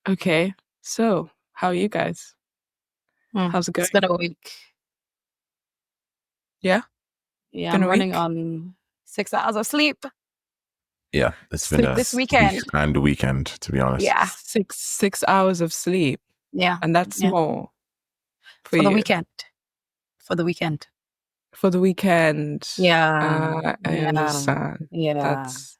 Okay. So, how are you guys? How's it It's going? been a week. Yeah, Yeah, been I'm a running week. on 6 hours of sleep Yeah, it's been a this week weekend. and weekend, to be honest. Yeah, Six hours of sleep, yeah, and that's yeah. more for For the you weekend. For the weekend. for the weekend. Yeah, I yeah, understand. yeah. That's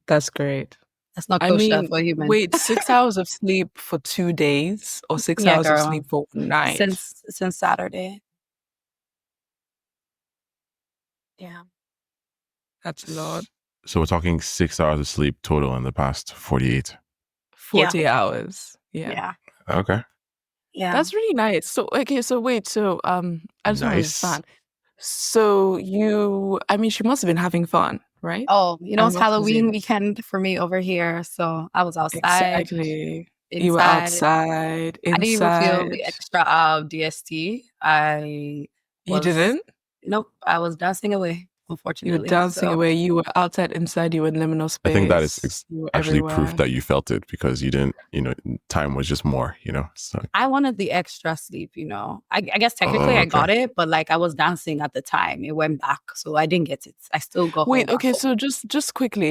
that's great. That's not I kosher mean, for human. wait, 6 hours of sleep for 2 days, or six Yeah, hours of girl. sleep for one night? Since Saturday. Yeah. That's a lot. So we're talking 6 hours of sleep total in the past 48. Yeah. 40 hours. Yeah. Yeah. Okay. Yeah. That's really nice. So, okay, so wait, so I just want to Nice. understand. So I mean, she must have been having fun, right? Oh, And it's what was Halloween it? weekend for me over here. So I was outside, Exactly. You were inside. outside, I didn't even feel inside. the extra DST. I You was, didn't? nope, I was dancing away, You were unfortunately. dancing So away. You were outside, inside. You were in liminal I think that is space. You were actually proof everywhere. that you felt it because you didn't, time was just more, So, I wanted the extra sleep, I guess oh, technically I okay. got it, but like I was dancing at the time. It went back. So I didn't get it. I still got Wait, home okay, baffled. so just quickly,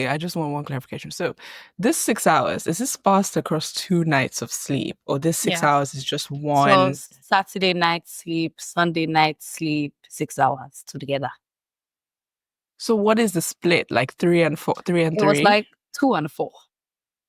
I just want one clarification. So this 6 hours, is this passed across 2 nights of sleep, or this six Yeah. hours is just So one? Saturday night sleep, Sunday night sleep, 6 hours together. So what is the split? Like three and four, three and It was three, like 2 and 4.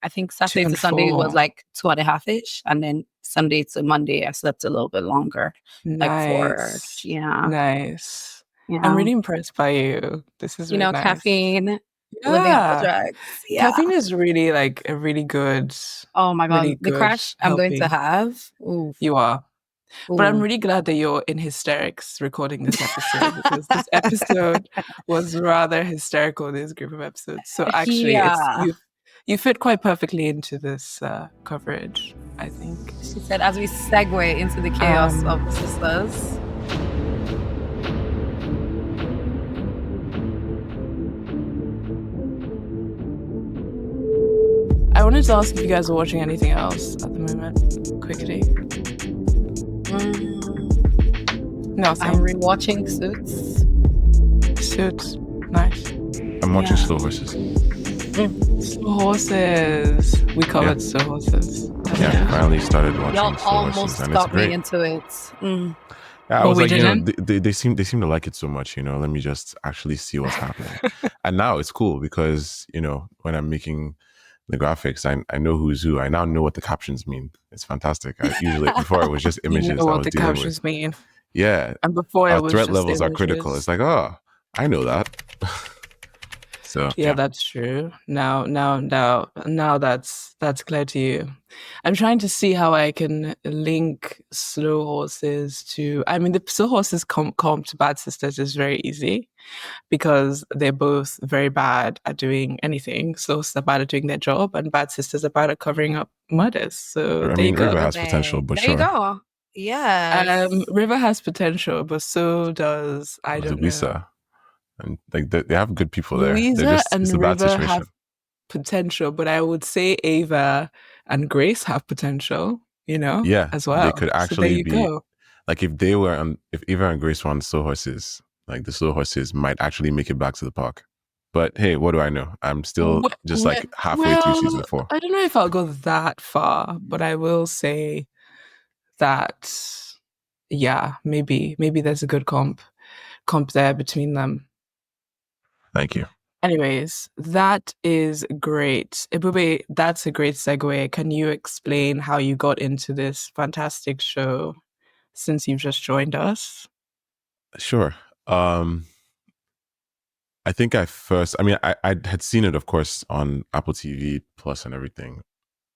I think two Saturday to and Sunday was four. like 2.5 ish. And then Sunday to Monday, I slept a little bit longer, like 4. Nice. Yeah. Nice. I'm Yeah. really impressed by you. This is really nice. Caffeine, living on the Yeah. drugs. Yeah. Caffeine is really like a Oh my really God. The good crash I'm going to helping. have. Ooh. You are. But I'm Ooh. really glad that you're in hysterics recording this episode, because this episode was rather hysterical, this group of episodes. So actually Yeah. you fit quite perfectly into this coverage, I think. She said, as we segue into the chaos of Um, the sisters. I wanted to ask if you guys are watching anything else at the moment, quickly. I'm Nothing. rewatching Suits. Suits. Nice. I'm watching Yeah. Slow Horses. Slow Horses. We covered Slow Horses. Yeah, finally started watching Y'all Slow almost Horses, and it's got me great. into it. Yeah, I But was we like, didn't. they seem to like it so much, let me just actually see what's happening. And now it's cool because, when I'm making the graphics, I know who's who. I now know what the captions mean. It's fantastic. Usually before it was just You images know I what was the dealing with. captions mean. Yeah. And before Our it was threat just levels are critical. It's images. like, oh, I know that. So Yeah, that's true. Now that's clear to you. I'm trying to see how I can link Slow Horses to. I mean, the Slow Horses comp to Bad Sisters is very easy, because they're both very bad at doing anything. Slow Horses are bad at doing their job, and Bad Sisters are bad at covering up murders. So I there you mean, River go. has potential, but There you sure. go. Yes. River has potential, but so does, I don't know. Louisa. And like they have good people there. Louisa It's and a bad River situation. have potential, but I would say Ava and Grace have potential, Yeah, as they well. could So there actually you be go. like if Eva and Grace were on Slow Horses, like the Slow Horses might actually make it back to the park. But hey, what do I know? I'm still just like halfway through season 4. I don't know if I'll go that far, but I will say that, yeah, maybe there's a good comp there between them. Thank you. Anyways, that is great. Ebube, that's a great segue. Can you explain how you got into this fantastic show, since you've just joined us? Sure. I think I had seen it, of course, on Apple TV Plus and everything.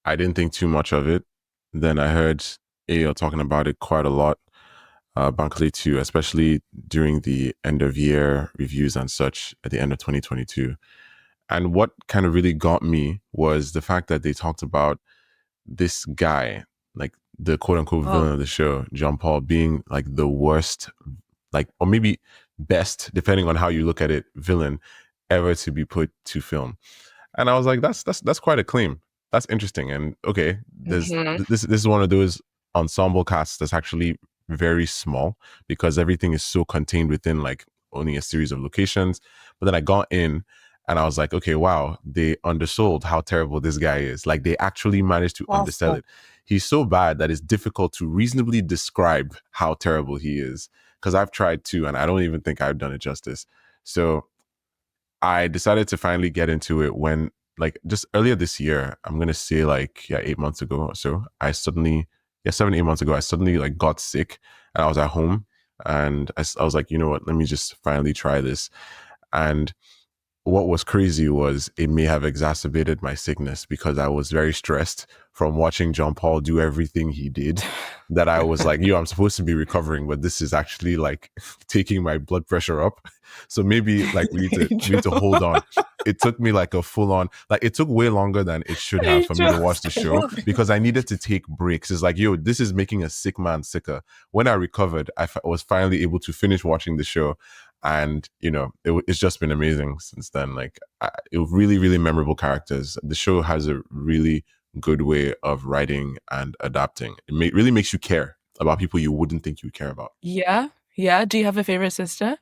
I didn't think too much of it. Then I heard Ayo talking about it quite a lot, Bankole too, especially during the end of year reviews and such at the end of 2022. And what kind of really got me was the fact that they talked about this guy, like the quote unquote villain of the show, John Paul, being like the worst, like, or maybe best, depending on how you look at it, villain ever to be put to film. And I was like, that's quite a claim. That's interesting. And okay, Mhm. this is one of those ensemble casts that's actually very small because everything is so contained within like only a series of locations. But then I got in and I was like, okay, wow, they undersold how terrible this guy is. Like they actually managed to undersell Awful. it. He's so bad that it's difficult to reasonably describe how terrible he is. Because I've tried to, and I don't even think I've done it justice. So I decided to finally get into it when, like, just earlier this year, I'm gonna say like 8 months ago or so, I suddenly 7 8 months ago, I suddenly like got sick and I was at home and I was like, you know what, let me just finally try this. And what was crazy was it may have exacerbated my sickness because I was very stressed from watching John Paul do everything he did, that I was like, yo, I'm supposed to be recovering, but this is actually like taking my blood pressure up. So maybe like we need to hold on. It took me like a full on, like it took way longer than it should have for me to watch the show because I needed to take breaks. It's like, yo, this is making a sick man sicker. When I recovered, was finally able to finish watching the show. And you know, it's just been amazing since then. Like it really, really memorable characters. The show has a really good way of writing and adapting. It really makes you care about people you wouldn't think you care about. Yeah. Do you have a favorite sister?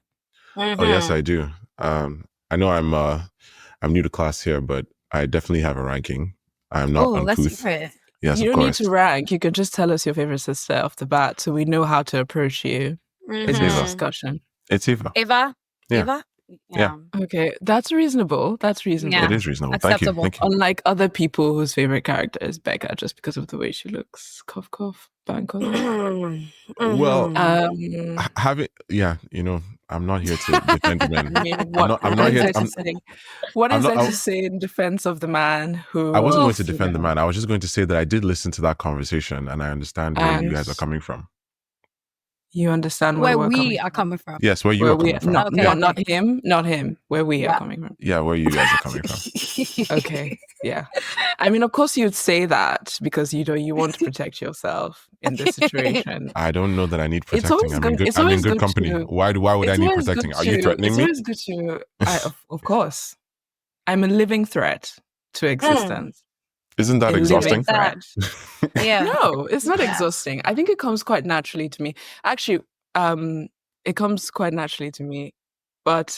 Oh yes, I do. I know I'm new to class here, but I definitely have a ranking. I'm not Oh, let's uncouth. hear it. Yes, You of don't need course. to rank. You can just tell us your favorite sister off the bat so we know how to approach you in this Ava. discussion. It's Eva. Ava? Yeah. Ava? Yeah. Okay, that's reasonable. Yeah. It is reasonable. Acceptable. Thank you. Unlike other people whose favorite character is Becca just because of the way she looks. Cough, cough, bank on. Well, Mhm. having you know, I'm not here to defend the men. I mean, I'm what not is here. there to say? What I'm is not. there to say in defense of the man who? I wasn't going to you defend the know, man. I was just going to say that I did listen to that conversation and I understand where you And guys are coming from. you understand Where we're we coming are from. coming from. Yes, where you Where are we coming from. not Okay, not okay. not him. Where we are Yeah. coming from. Yeah, where you guys are coming from. Okay, yeah. I mean, of course, you'd say that because you want to protect yourself in this situation. I don't know that I need It's protecting. always good. It's I'm in always good good company. to. Why would I It's need always good protecting? Are you to. threatening It's me? always good to. Of course, I'm a living threat to existence. Isn't that A living exhausting? that. threat. Yeah. No, it's not Yeah. exhausting. I think it comes quite naturally to me. Actually, it comes quite naturally to me. But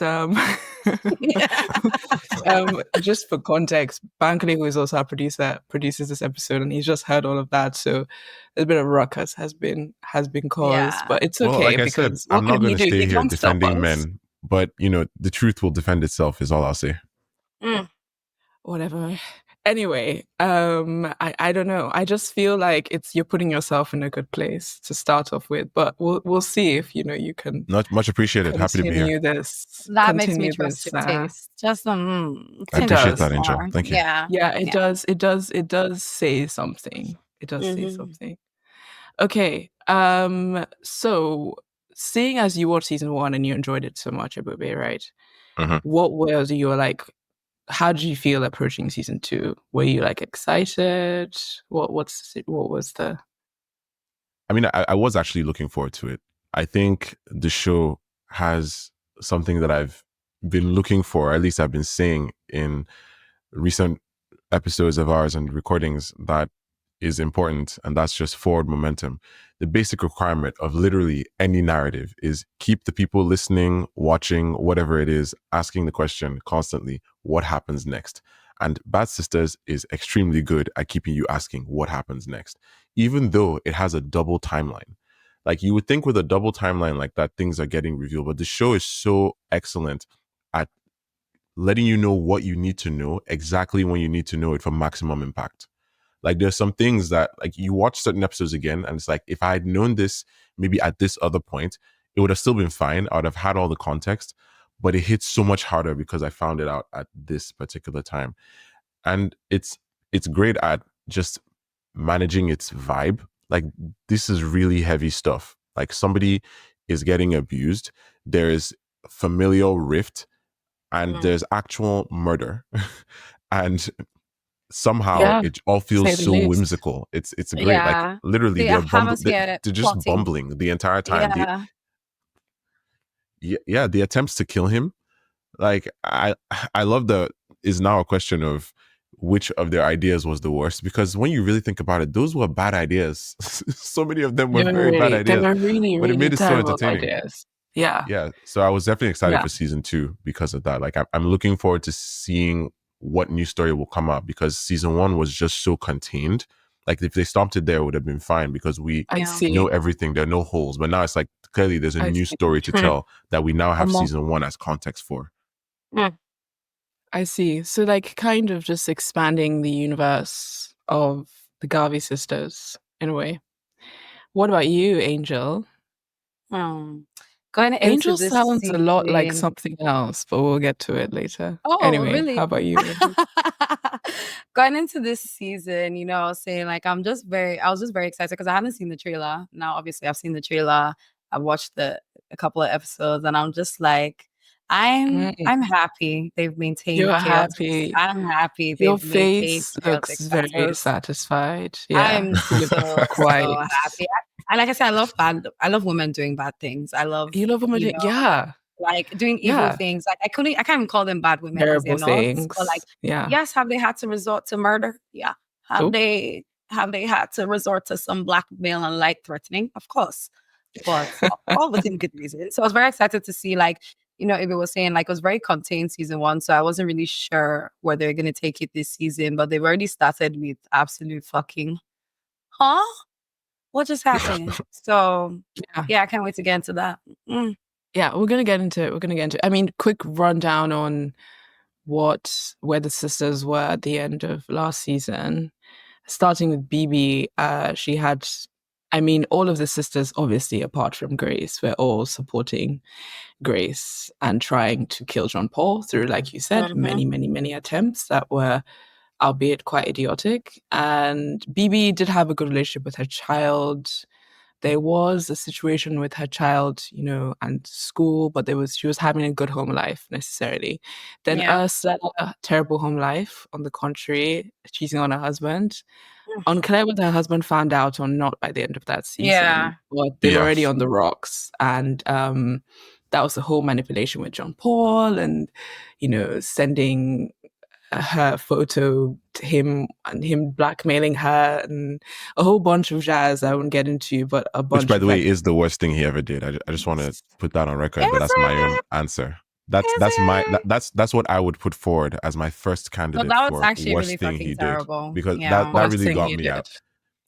just for context, Bankole, who is also our producer, produces this episode, and he's just heard all of that. So a bit of ruckus has been caused, Yeah. but it's Well, okay like I said, because what I'm not can going he to do? stay He here can't stop defending us. men, but you know, the truth will defend itself is all I'll say. Whatever. Anyway, I don't know. I just feel like you're putting yourself in a good place to start off with, but we'll see if you can Not much appreciated. Happy to be here. That makes me trust your taste. Just I It appreciate does. that, Angel. Thank you. Yeah. Yeah, it does. It does say something. It does say something. Okay. So seeing as you watched season 1 and you enjoyed it so much, Ebube, right? Mhm. What was you were like? How did you feel approaching season 2? Were you like excited? What was the? I mean, I was actually looking forward to it. I think the show has something that I've been looking for, at least I've been saying in recent episodes of ours and recordings, that is important, and that's just forward momentum. The basic requirement of literally any narrative is keep the people listening, watching, whatever it is, asking the question constantly, what happens next? And Bad Sisters is extremely good at keeping you asking what happens next, even though it has a double timeline. Like you would think with a double timeline like that, things are getting revealed, but the show is so excellent at letting you know what you need to know exactly when you need to know it for maximum impact. Like there's some things that like you watch certain episodes again and it's like, if I had known this maybe at this other point, it would have still been fine. I would have had all the context, but it hits so much harder because I found it out at this particular time. And it's great at just managing its vibe. Like this is really heavy stuff. Like somebody is getting abused. There is familial rift and there's actual murder. And somehow Yeah, it all feels say the so least. whimsical. It's great. Like Yeah. literally, The atmosphere they're just plotting. bumbling the entire time. Yeah. The attempts to kill him. Like I love the is now a question of which of their ideas was the worst, because when you really think about it, those were bad ideas. So many of them were very bad They ideas, were really, but it really made it so terrible entertaining. ideas. Yeah. Yeah. So I was definitely excited Yeah. for season 2 because of that. Like I'm looking forward to seeing what new story will come up, because season 1 was just so contained. Like if they stopped it there, it would have been fine, because we I see. know everything. There are no holes. But now it's like clearly there's a I new see. story to tell that we now have More. season 1 as context for. I see. So like kind of just expanding the universe of the Garvey sisters in a way. What about you, Angel? Going into Angel this sounds a lot like season. something else, but we'll get to it later. Oh, Anyway, really? how about you, Angel? Going into this season, I was saying like I was just very excited because I haven't seen the trailer. Now, obviously, I've seen the trailer. I've watched a couple of episodes, and I'm just like, I'm happy they've maintained You're chaotic. happy. I'm happy Your they've maintained face chaotic looks very status. satisfied. Yeah. I'm You look so quite. happy. And like I said, I love women doing bad things. I love, You love women. Yeah. like doing evil Yeah. things. Like I can't even call them bad women because they're Terrible not. But like, things. Yeah. yes, have they had to resort to murder? Yeah. Have Oh, they had to resort to some blackmail and light threatening? Of course. But all within good reason. So I was very excited to see, like, Ebube was saying, like, it was very contained season 1. So I wasn't really sure where they're gonna take it this season, but they've already started with absolute fucking huh? What just happened? So yeah, I can't wait to get into that. Yeah, we're gonna get into it. I mean, quick rundown on where the sisters were at the end of last season. Starting with BB, she had, I mean, all of the sisters, obviously, apart from Grace, were all supporting Grace and trying to kill John Paul through, like you said, many, many, many attempts that were, albeit quite idiotic. And BB did have a good relationship with her child. There was a situation with her child, and school, but she was having a good home life necessarily. Then Ursula, terrible home life, on the contrary, cheating on her husband. Unclear whether her husband found out or not by the end of that season, but they were already on the rocks. And that was the whole manipulation with John Paul and, sending her photo to him and him blackmailing her and a whole bunch of jazz I won't get into, but a bunch Which, by of the way, is the worst thing he ever did. I just want to put that on record, but that's my own answer. That's what I would put forward as my first candidate that was for actually worst really thing fucking he did, terrible. because Yeah. that really got me out.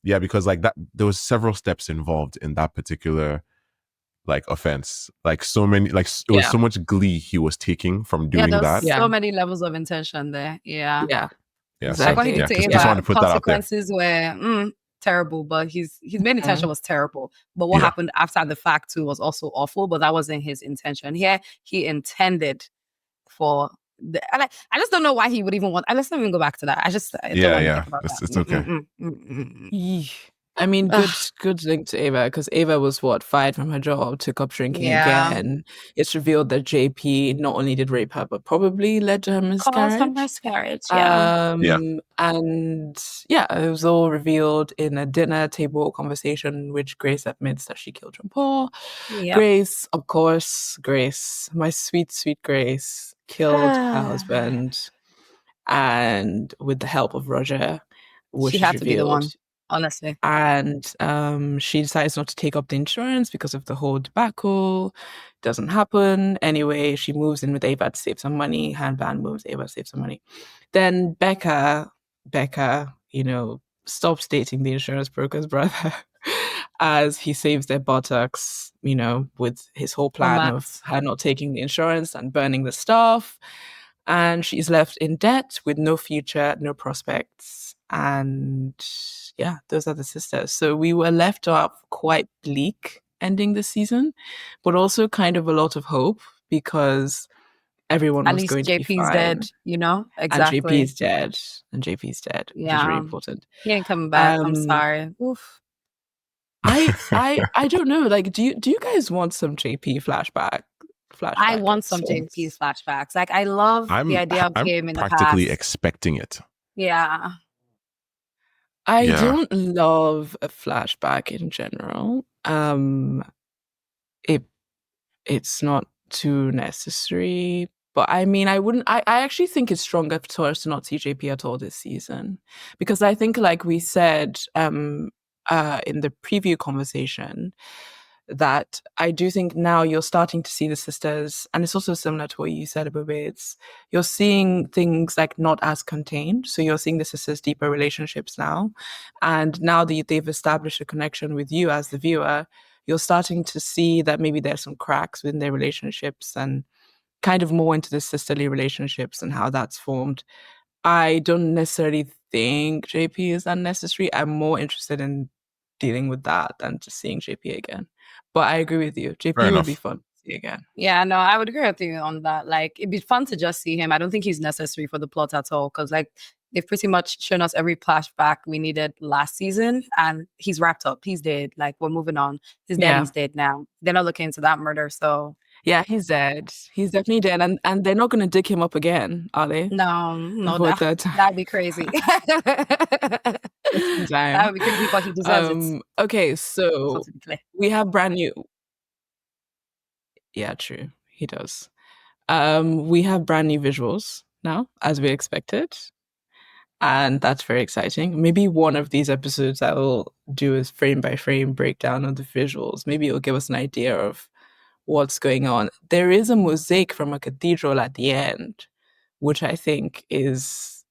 Yeah, because like that, there was several steps involved in that particular like offense. Like so many, like it was so much glee he was taking from doing that. So many levels of intention there. Yeah. Yeah. Exactly. Like what he did to Ava, just wanted to put that out there. Consequences were terrible, but his main intention was terrible. But what happened after the fact too was also awful, but that wasn't his intention. Here he intended for I just don't know why he would even want. Let's not even go back to that. I just don't want to think about that. It's okay. I mean, good link to Ava, because Ava was fired from her job, took up drinking again. It's revealed that JP not only did rape her, but probably led to her miscarriage. Caused her miscarriage, And it was all revealed in a dinner table conversation, which Grace admits that she killed John Paul. Grace, of course, my sweet, sweet Grace, killed her husband, and with the help of Roger, which she is had revealed. To be the one. Honestly. And she decides not to take up the insurance because of the whole debacle. Doesn't happen. Anyway, she moves in with Ava to save some money. Handband moves Ava to save some money. Then Becca, stops dating the insurance broker's brother as he saves their buttocks, with his whole plan of her not taking the insurance and burning the stuff. And she's left in debt with no future, no prospects. And yeah, those are the sisters. So we were left up quite bleak ending the season, but also kind of a lot of hope because everyone was going to be fine. dead, exactly. And JP's dead. Which is really important. He ain't coming back. I'm sorry. Oof. I don't know. Like, do you guys want some JP flashback? I want some JP flashbacks. Like, I love the idea of him in the past. I'm practically expecting it. Yeah. I don't love a flashback in general. It's not too necessary, But I mean, I actually think it's stronger for us to not see JP at all this season. Because I think, like we said in the preview conversation, that I do think now you're starting to see the sisters, and it's also similar to what you said, Ebube. It's you're seeing things like not as contained. So you're seeing the sisters' deeper relationships now. And now that they've established a connection with you as the viewer, you're starting to see that maybe there's some cracks within their relationships and kind of more into the sisterly relationships and how that's formed. I don't necessarily think JP is unnecessary. I'm more interested in dealing with that than just seeing JP again. But I agree with you. Fair JP would be enough. fun to see again. Yeah, no, I would agree with you on that. Like, it'd be fun to just see him. I don't think he's necessary for the plot at all because, like, they've pretty much shown us every flashback we needed last season, and he's wrapped up. He's dead. Like, we're moving on. His Yeah. daddy's dead now. They're not looking into that murder, so Yeah, he's dead. He's definitely dead. And they're not going to dig him up again, are they? no, For a third time. that'd be crazy. That would be crazy, but he deserves it. Okay, so To be clear. we have brand new. Yeah, true. He does. We have brand new visuals now, as we expected. And that's very exciting. Maybe one of these episodes I will do a frame by frame breakdown of the visuals. Maybe it'll give us an idea of what's going on. There is a mosaic from a cathedral at the end, which I think is,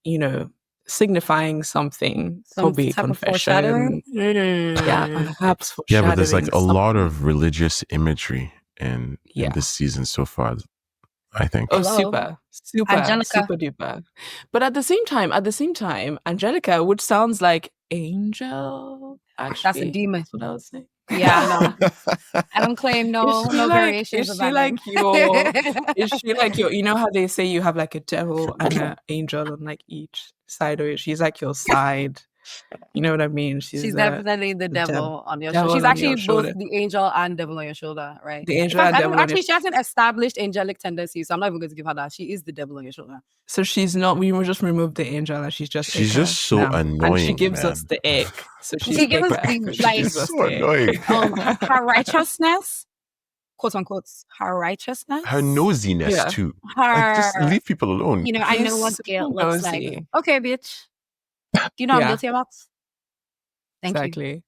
signifying something, Some probably type of confession. foreshadowing. Yeah, perhaps Yeah, foreshadowing. but there's like a something. lot of religious imagery in this season so far, I think. Oh, Hello? super Angelica. duper. But at the same time, Angelica, which sounds like angel, actually. That's a demon. That's what I was saying. Yeah, no. I don't claim no variations of that name. Is she like your, you know how they say you have like a devil and an angel on like each side of it? She's like your side. You know what I mean? She's definitely the devil on your shoulder. devil She's on actually your both shoulder. the angel and devil on your shoulder, right? The angel In fact, and devil on actually, your she hasn't established angelic tendencies, so I'm not even going to give her that. She is the devil on your shoulder. So she's not. We will just remove the angel, and she's just so now. annoying, and she gives man. us the ick. So she's She gives us Iker. the, She like, gives us so the annoying. ick. Her righteousness, quote unquote, her righteousness, Her nosiness too. Like, just leave people alone. You know, I know what so guilt looks like. nosy. Okay, bitch. Do you know I'm guilty of that? Thank you. Exactly.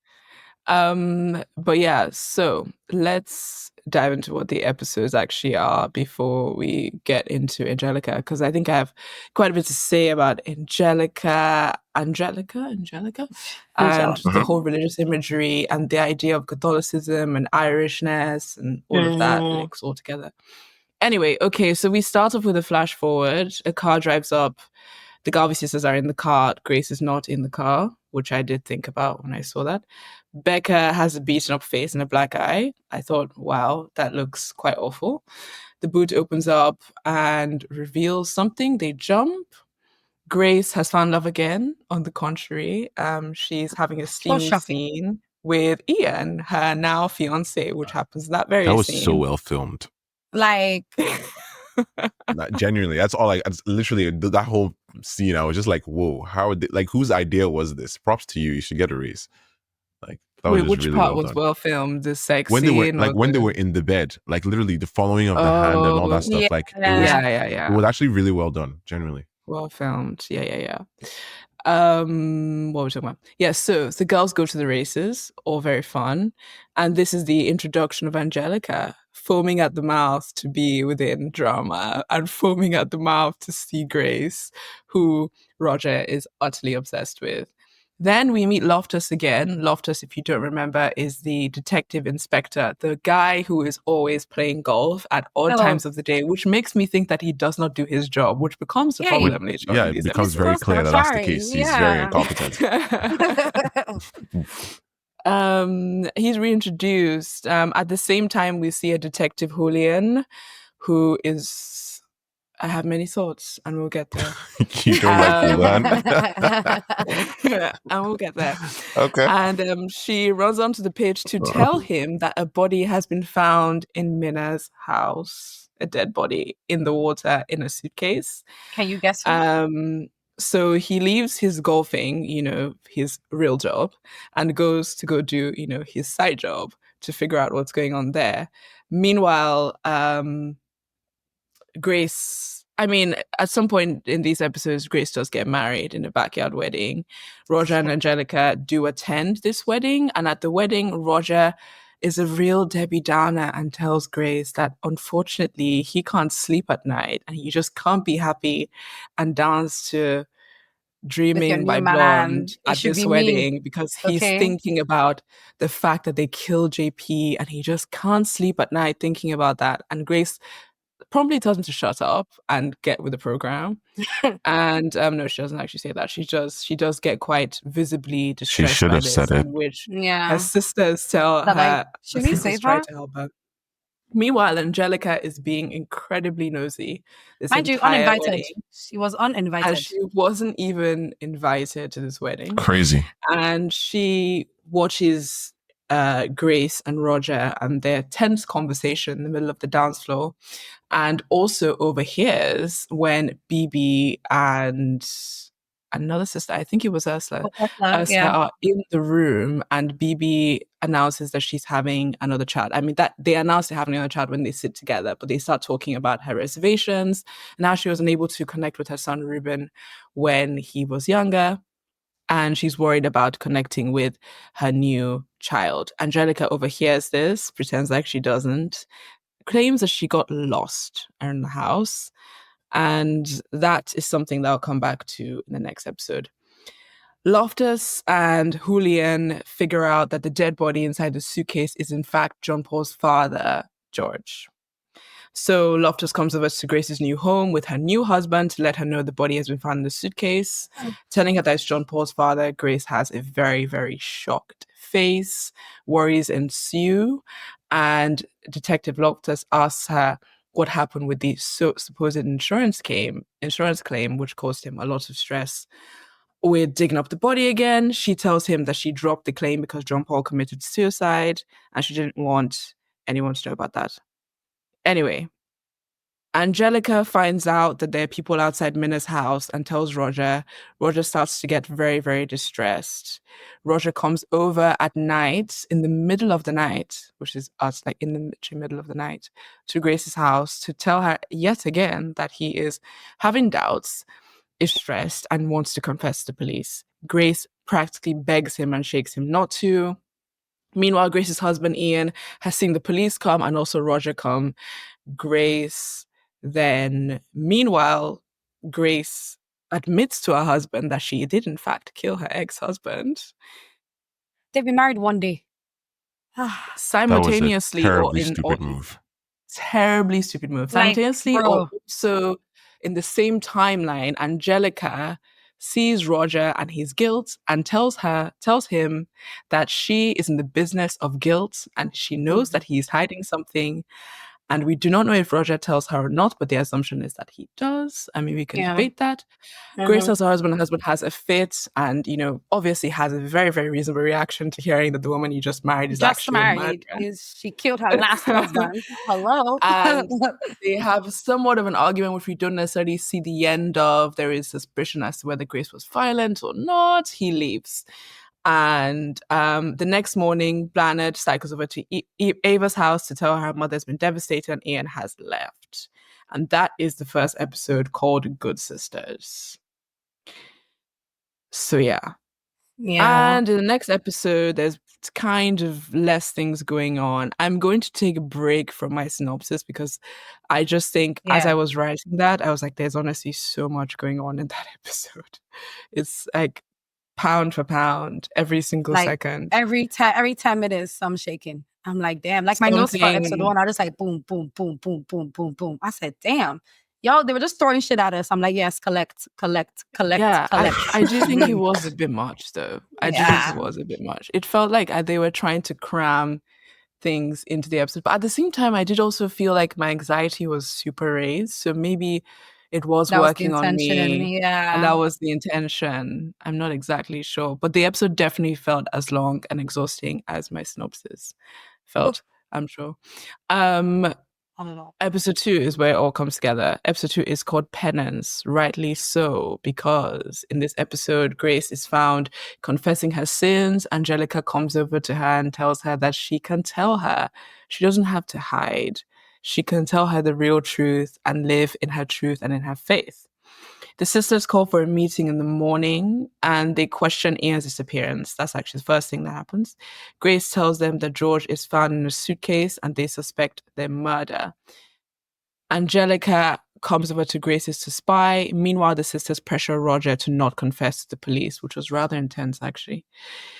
But yeah, so let's dive into what the episodes actually are before we get into Angelica, because I think I have quite a bit to say about Angelica, and the whole religious imagery and the idea of Catholicism and Irishness and all of that links all together. Anyway, okay, so we start off with a flash forward. A car drives up. The Garvey sisters are in the car. Grace is not in the car, which I did think about when I saw that. Becca has a beaten up face and a black eye. I thought, wow, that looks quite awful. The boot opens up and reveals something. They jump. Grace has found love again. On the contrary, she's having a steamy scene with Ian, her now fiance, which happens that very scene. That was so well filmed. Like, genuinely, that's all. It's literally that whole scene. I was just like, "Whoa! How? Whose idea was this? Props to you. You should get a raise." Like, that was which really part well was done. well filmed? The sex when scene, when they were in the bed, like literally the following of the hand and all that stuff. Like, it was actually really well done. Genuinely well filmed. Yeah. What were we talking about? Yeah, so the girls go to the races, all very fun. And this is the introduction of Angelica, foaming at the mouth to be within drama and foaming at the mouth to see Grace, who Roger is utterly obsessed with. Then we meet Loftus again. Loftus, if you don't remember, is the detective inspector, the guy who is always playing golf at odd times of the day, which makes me think that he does not do his job, which becomes a problem later on. Yeah, it becomes very clear that that's the case. He's very incompetent. He's reintroduced. At the same time, we see a detective, Julian, who is... I have many thoughts, and we'll get there. You don't like Mulan? And we'll get there. Okay. And she runs onto the pitch to tell him that a body has been found in Minna's house, a dead body in the water in a suitcase. Can you guess? So he leaves his golfing, his real job, and goes to go do, his side job to figure out what's going on there. Meanwhile, Grace, I mean, at some point in these episodes, Grace does get married in a backyard wedding. Roger and Angelica do attend this wedding, and at the wedding, Roger is a real Debbie Downer and tells Grace that unfortunately he can't sleep at night and he just can't be happy and dance to With your Dreaming new by man, Blonde it at should this be me. wedding because he's Okay. thinking about the fact that they killed JP and he just can't sleep at night thinking about that. And Grace promptly tells him to shut up and get with the program. And no, she doesn't actually say that. She does get quite visibly She distressed should by have said this, it. in which her Yeah. sisters tell But like, her, should her we sisters save try her? to help her. Meanwhile, Angelica is being incredibly nosy this Mind you, entire uninvited. wedding, She was and uninvited. she wasn't even invited to this wedding. Crazy. And she watches Grace and Roger and their tense conversation in the middle of the dance floor, and also overhears when BB and another sister, I think it was Ursula, Yeah. are in the room, and BB announces that she's having another child. I mean, that they announce they're having another child when they sit together, but they start talking about her reservations and how she wasn't able to connect with her son Ruben when he was younger. And she's worried about connecting with her new child. Angelica overhears this, pretends like she doesn't, claims that she got lost in the house. And that is something that I'll come back to in the next episode. Loftus and Julian figure out that the dead body inside the suitcase is in fact John Paul's father, George. So Loftus comes over to Grace's new home with her new husband to let her know the body has been found in the suitcase. Telling her that it's John Paul's father, Grace has a very, very shocked face. Worries ensue. And Detective Loftus asks her what happened with the supposed insurance claim, which caused him a lot of stress. We're digging up the body again. She tells him that she dropped the claim because John Paul committed suicide and she didn't want anyone to know about that. Anyway, Angelica finds out that there are people outside Minna's house and tells Roger. Roger starts to get very, very distressed. Roger comes over at night, in the middle of the night, which is us, like in the middle of the night, to Grace's house to tell her yet again that he is having doubts, is stressed, and wants to confess to police. Grace practically begs him and shakes him not to. Meanwhile, Grace's husband, Ian, has seen the police come and also Roger come. Meanwhile, Grace admits to her husband that she did in fact kill her ex-husband. They've been married one day. Simultaneously, that was a terribly stupid move. Terribly stupid move. Like, Simultaneously, bro. also in the same timeline, Angelica sees Roger and his guilt and tells him that she is in the business of guilt and she knows that he's hiding something. And we do not know if Roger tells her or not, but the assumption is that he does. I mean, we can debate that. Grace tells her husband, and husband has a fit and, obviously has a very, very reasonable reaction to hearing that the woman you just married is actually a murderer. She killed her last husband. Hello. And they have somewhat of an argument, which we don't necessarily see the end of. There is suspicion as to whether Grace was violent or not. He leaves. And the next morning, Blanard cycles over to Ava's house to tell her mother's been devastated and Ian has left. And that is the first episode, called Good Sisters. So yeah. And in the next episode, there's kind of less things going on. I'm going to take a break from my synopsis because I just think as I was writing that, I was like, there's honestly so much going on in that episode. It's like pound for pound, every single second. Every 10 minutes, I'm shaking. I'm like, damn. Like my notes for episode 1 are just like boom, boom, boom, boom, boom, boom, boom. I said, damn. Y'all, they were just throwing shit at us. I'm like, yes, collect. Yeah, I do think it was a bit much, though. I do think it was a bit much. It felt like they were trying to cram things into the episode. But at the same time, I did also feel like my anxiety was super raised. So maybe it was working on me. And that was the intention. I'm not exactly sure. But the episode definitely felt as long and exhausting as my synopsis felt, I'm sure. I don't know. Episode 2 is where it all comes together. Episode 2 is called Penance, rightly so, because in this episode, Grace is found confessing her sins. Angelica comes over to her and tells her that she can tell her. She doesn't have to hide. she can tell her the real truth and live in her truth and in her faith. The sisters call for a meeting in the morning and they question Ian's disappearance. That's actually the first thing that happens. Grace tells them that George is found in a suitcase and they suspect their murder. Angelica comes over to Grace's to spy. Meanwhile, the sisters pressure Roger to not confess to the police, which was rather intense, actually.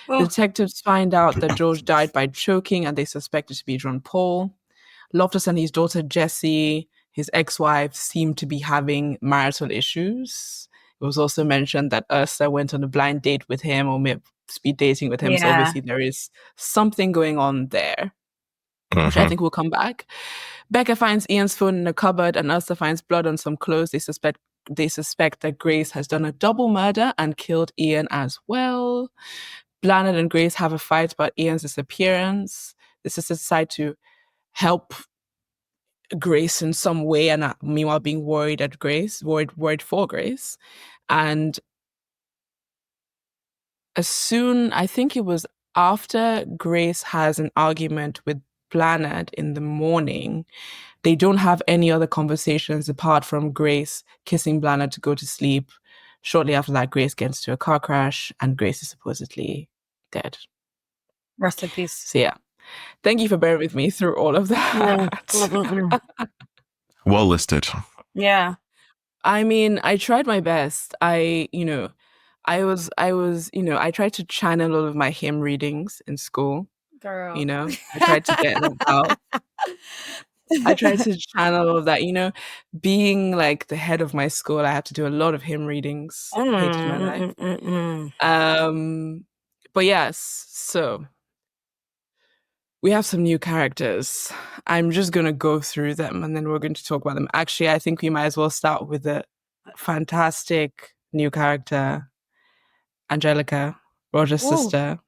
The detectives find out that George died by choking and they suspect it to be John Paul. Loftus and his daughter Jessie, his ex-wife, seem to be having marital issues. It was also mentioned that Ursa went on a blind date with him or may speed dating with him. So obviously there is something going on there, which I think will come back. Becca finds Ian's phone in a cupboard and Ursa finds blood on some clothes. They suspect that Grace has done a double murder and killed Ian as well. Blanard and Grace have a fight about Ian's disappearance. The sisters decide to help Grace in some way, and meanwhile being worried for Grace. And I think it was after Grace has an argument with Blanard in the morning, they don't have any other conversations apart from Grace kissing Blanard to go to sleep. Shortly after that, Grace gets into a car crash and Grace is supposedly dead. Rest in peace. So yeah, thank you for bearing with me through all of that. Well listed. Yeah. I mean, I tried my best. I tried to channel all of my hymn readings in school. Girl. I tried to get them out. I tried to channel all of that, being like the head of my school, I had to do a lot of hymn readings. Hated my life. But yes, so we have some new characters. I'm just going to go through them and then we're going to talk about them. Actually, I think we might as well start with the fantastic new character, Angelica, Roger's sister.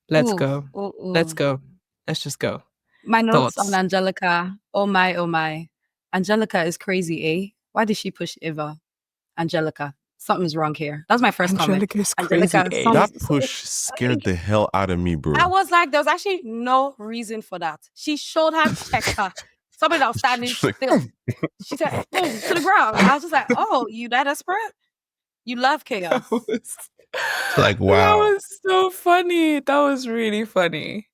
Let's go. Let's go. Let's just go. My notes on Angelica. Oh my, oh my. Angelica is crazy, eh? Why did she push Eva? Angelica. Something's wrong here. That was my first comment. Is crazy, eh? That push scared the hell out of me, bro. I was like, there was actually no reason for that. She showed her checker. Somebody that was standing still. She said, boom, to the ground. I was just like, oh, you that desperate? You love chaos. Like, wow. That was so funny. That was really funny.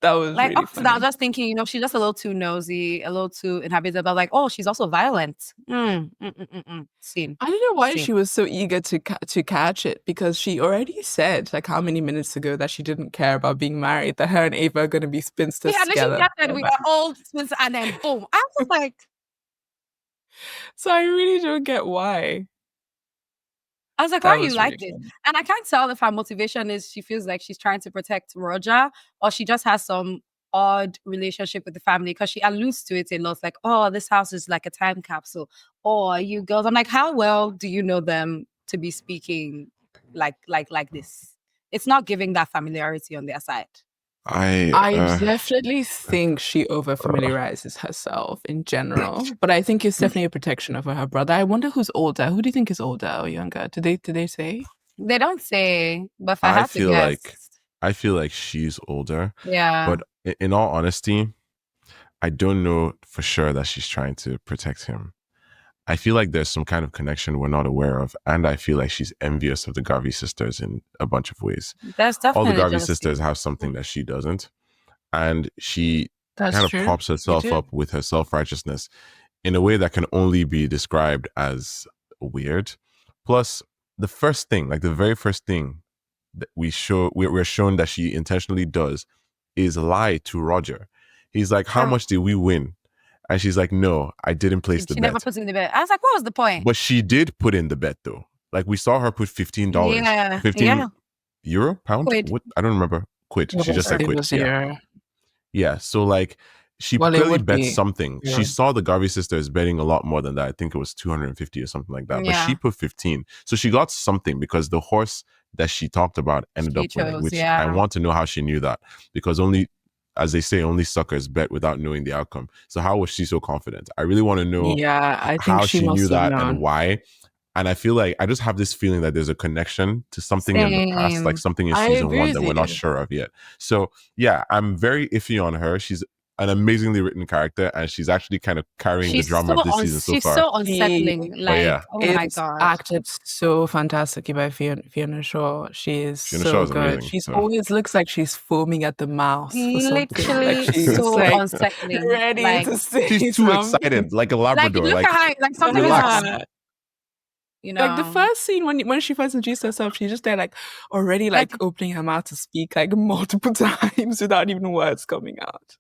That was like, really funny. I was just thinking, she's just a little too nosy, a little too inhabited. I was like, oh, she's also violent. Scene. I don't know why she was so eager to catch it, because she already said, like, how many minutes ago that she didn't care about being married, that her and Ava are going to be spinsters together. Yeah, and we were old spinsters, and then boom. I was like... So I really don't get why. I was like, why are you like this? And I can't tell if her motivation is she feels like she's trying to protect Roger, or she just has some odd relationship with the family, because she alludes to it a lot, like, oh, this house is like a time capsule. Oh, you girls. I'm like, how well do you know them to be speaking like this? It's not giving that familiarity on their side. I definitely think she over familiarizes herself in general, but I think it's definitely a protection over her brother. I wonder who's older. Who do you think is older or younger? Did they say? They don't say, but if I had to guess, I feel like she's older. Yeah. But in all honesty, I don't know for sure that she's trying to protect him. I feel like there's some kind of connection we're not aware of, and I feel like she's envious of the Garvey sisters in a bunch of ways. That's definitely all the Garvey sisters have something that she doesn't, and she kind of props herself up with her self-righteousness in a way that can only be described as weird. Plus, the very first thing that we're shown that she intentionally does is lie to Roger. He's like, how much did we win? And she's like, no, I didn't place the bet. She never put in the bet. I was like, what was the point? But she did put in the bet, though. Like, we saw her put $15. Yeah. 15 euro? Pound? Quid. What? I don't remember. Quid. She just said quid. Yeah. So, like, she clearly bet something. Yeah. She saw the Garvey sisters betting a lot more than that. I think it was 250 or something like that. But she put 15. So she got something, because the horse that she talked about ended up winning, which I want to know how she knew that, because as they say, only suckers bet without knowing the outcome. So how was she so confident? I really want to know I think how she knew that and why. And I feel like I just have this feeling that there's a connection to something in the past, like something in season 1 that we're not sure of yet. So yeah, I'm very iffy on her. She's an amazingly written character, and she's actually kind of carrying the drama of this season so she's far. so unsettling. She Like, yeah. oh my is god. acted so fantastically by Fiona Shaw. She is Fiona so Shaw is good. amazing, She's so. always looks like she's foaming at the mouth for something. Literally Like she's so like unsettling. ready Like, to say She's too something. excited, like a like Labrador. look Like, at her. Like something relax. is wrong. You know, Like the first scene when she first introduced herself, she's just there like already like opening her mouth to speak like multiple times without even words coming out.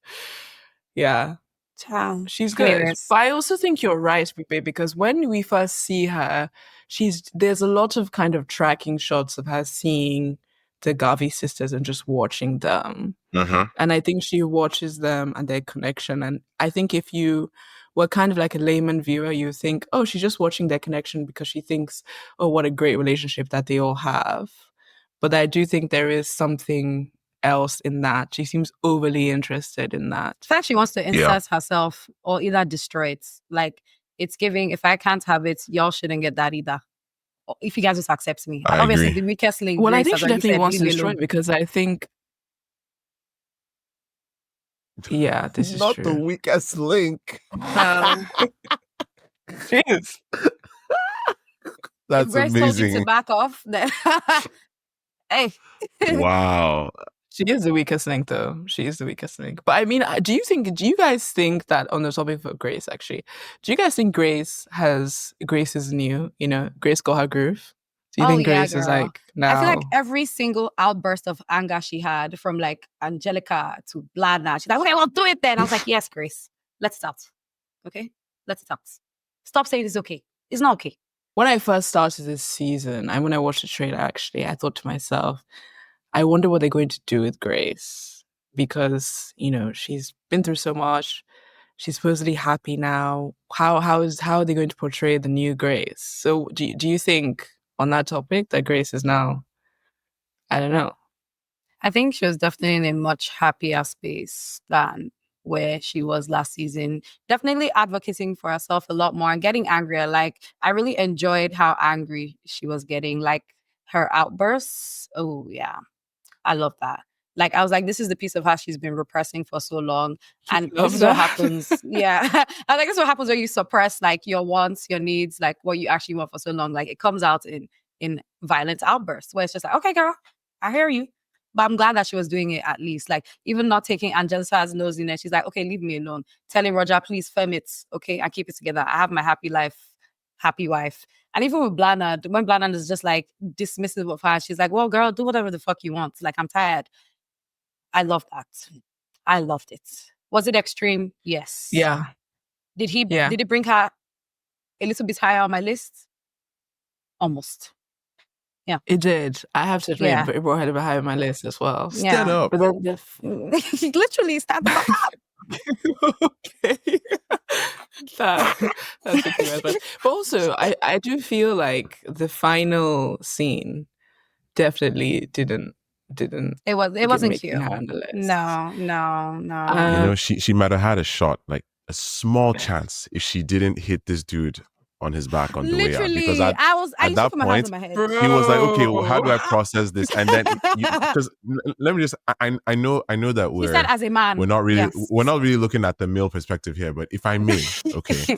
Yeah. child. She's good. Hilarious. But I also think you're right, Pipe, because when we first see her, there's a lot of kind of tracking shots of her seeing the Garvey sisters and just watching them. And I think she watches them and their connection. And I think if you were kind of like a layman viewer, you think, oh, she's just watching their connection because she thinks, oh, what a great relationship that they all have. But I do think there is something else in that. She seems overly interested in that. In fact, she wants to insert herself or either destroy it. Like, it's giving, if I can't have it, y'all shouldn't get that either. Or if you guys just accept me. I Obviously, agree. the weakest link. Well, I Grace think has she already definitely said, wants to "Leave me destroy alone." it because I think, yeah, this is Not true. the weakest link. Jeez. That's If Grace told you to amazing. back off, then hey. Wow. She is the weakest link, though. She is the weakest link. But I mean, do you guys think that on the topic of Grace, actually, do you guys think Grace is new? You know, Grace got her groove. Do you think Grace is girl. like now? I feel like every single outburst of anger she had, from like Angelica to Blana, she's like, okay, well, do it then. I was like, yes, Grace, let's start. Okay, let's start. Stop saying it's okay. It's not okay. When I first started this season, and when I watched the trailer, actually, I thought to myself, I wonder what they're going to do with Grace, because, you know, she's been through so much. She's supposedly happy now. How are they going to portray the new Grace? So do you think on that topic that Grace is now, I don't know. I think she was definitely in a much happier space than where she was last season. Definitely advocating for herself a lot more and getting angrier. Like, I really enjoyed how angry she was getting. Like, her outbursts. Oh, yeah. I love that. Like, I was like, this is the piece of her she's been repressing for so long. And Love this is what that. happens. Yeah. I was like, this is what happens when you suppress like your wants, your needs, like what you actually want for so long. Like, it comes out in violent outbursts where it's just like, okay, girl, I hear you. But I'm glad that she was doing it at least. Like, even not taking Angelica's nosiness. She's like, okay, leave me alone. Telling Roger, please firm it, okay, and keep it together. I have my happy life, happy wife. And even with Blana, when Blana is just like dismissive of her, she's like, well, girl, do whatever the fuck you want. Like, I'm tired. I love that. I loved it. Was it extreme? Yes. Yeah. Did Yeah. it bring her a little bit higher on my list? Almost. Yeah. It did. I have to admit, Yeah. it brought her behind my list as well. Stand up. But then Literally stand up. okay. That's a good response. But also, I do feel like the final scene definitely didn't It give wasn't me cute. her on the list. No. You know, she might have had a shot, like a small chance, if she didn't hit this dude on his back on the way out. Literally, Because I at used to that put my hands point, on my head. he was like, okay, well, how do I process this? And then, because let me just, I know that He said, as a man, we're not really yes. looking at the male perspective here, but if I may, okay,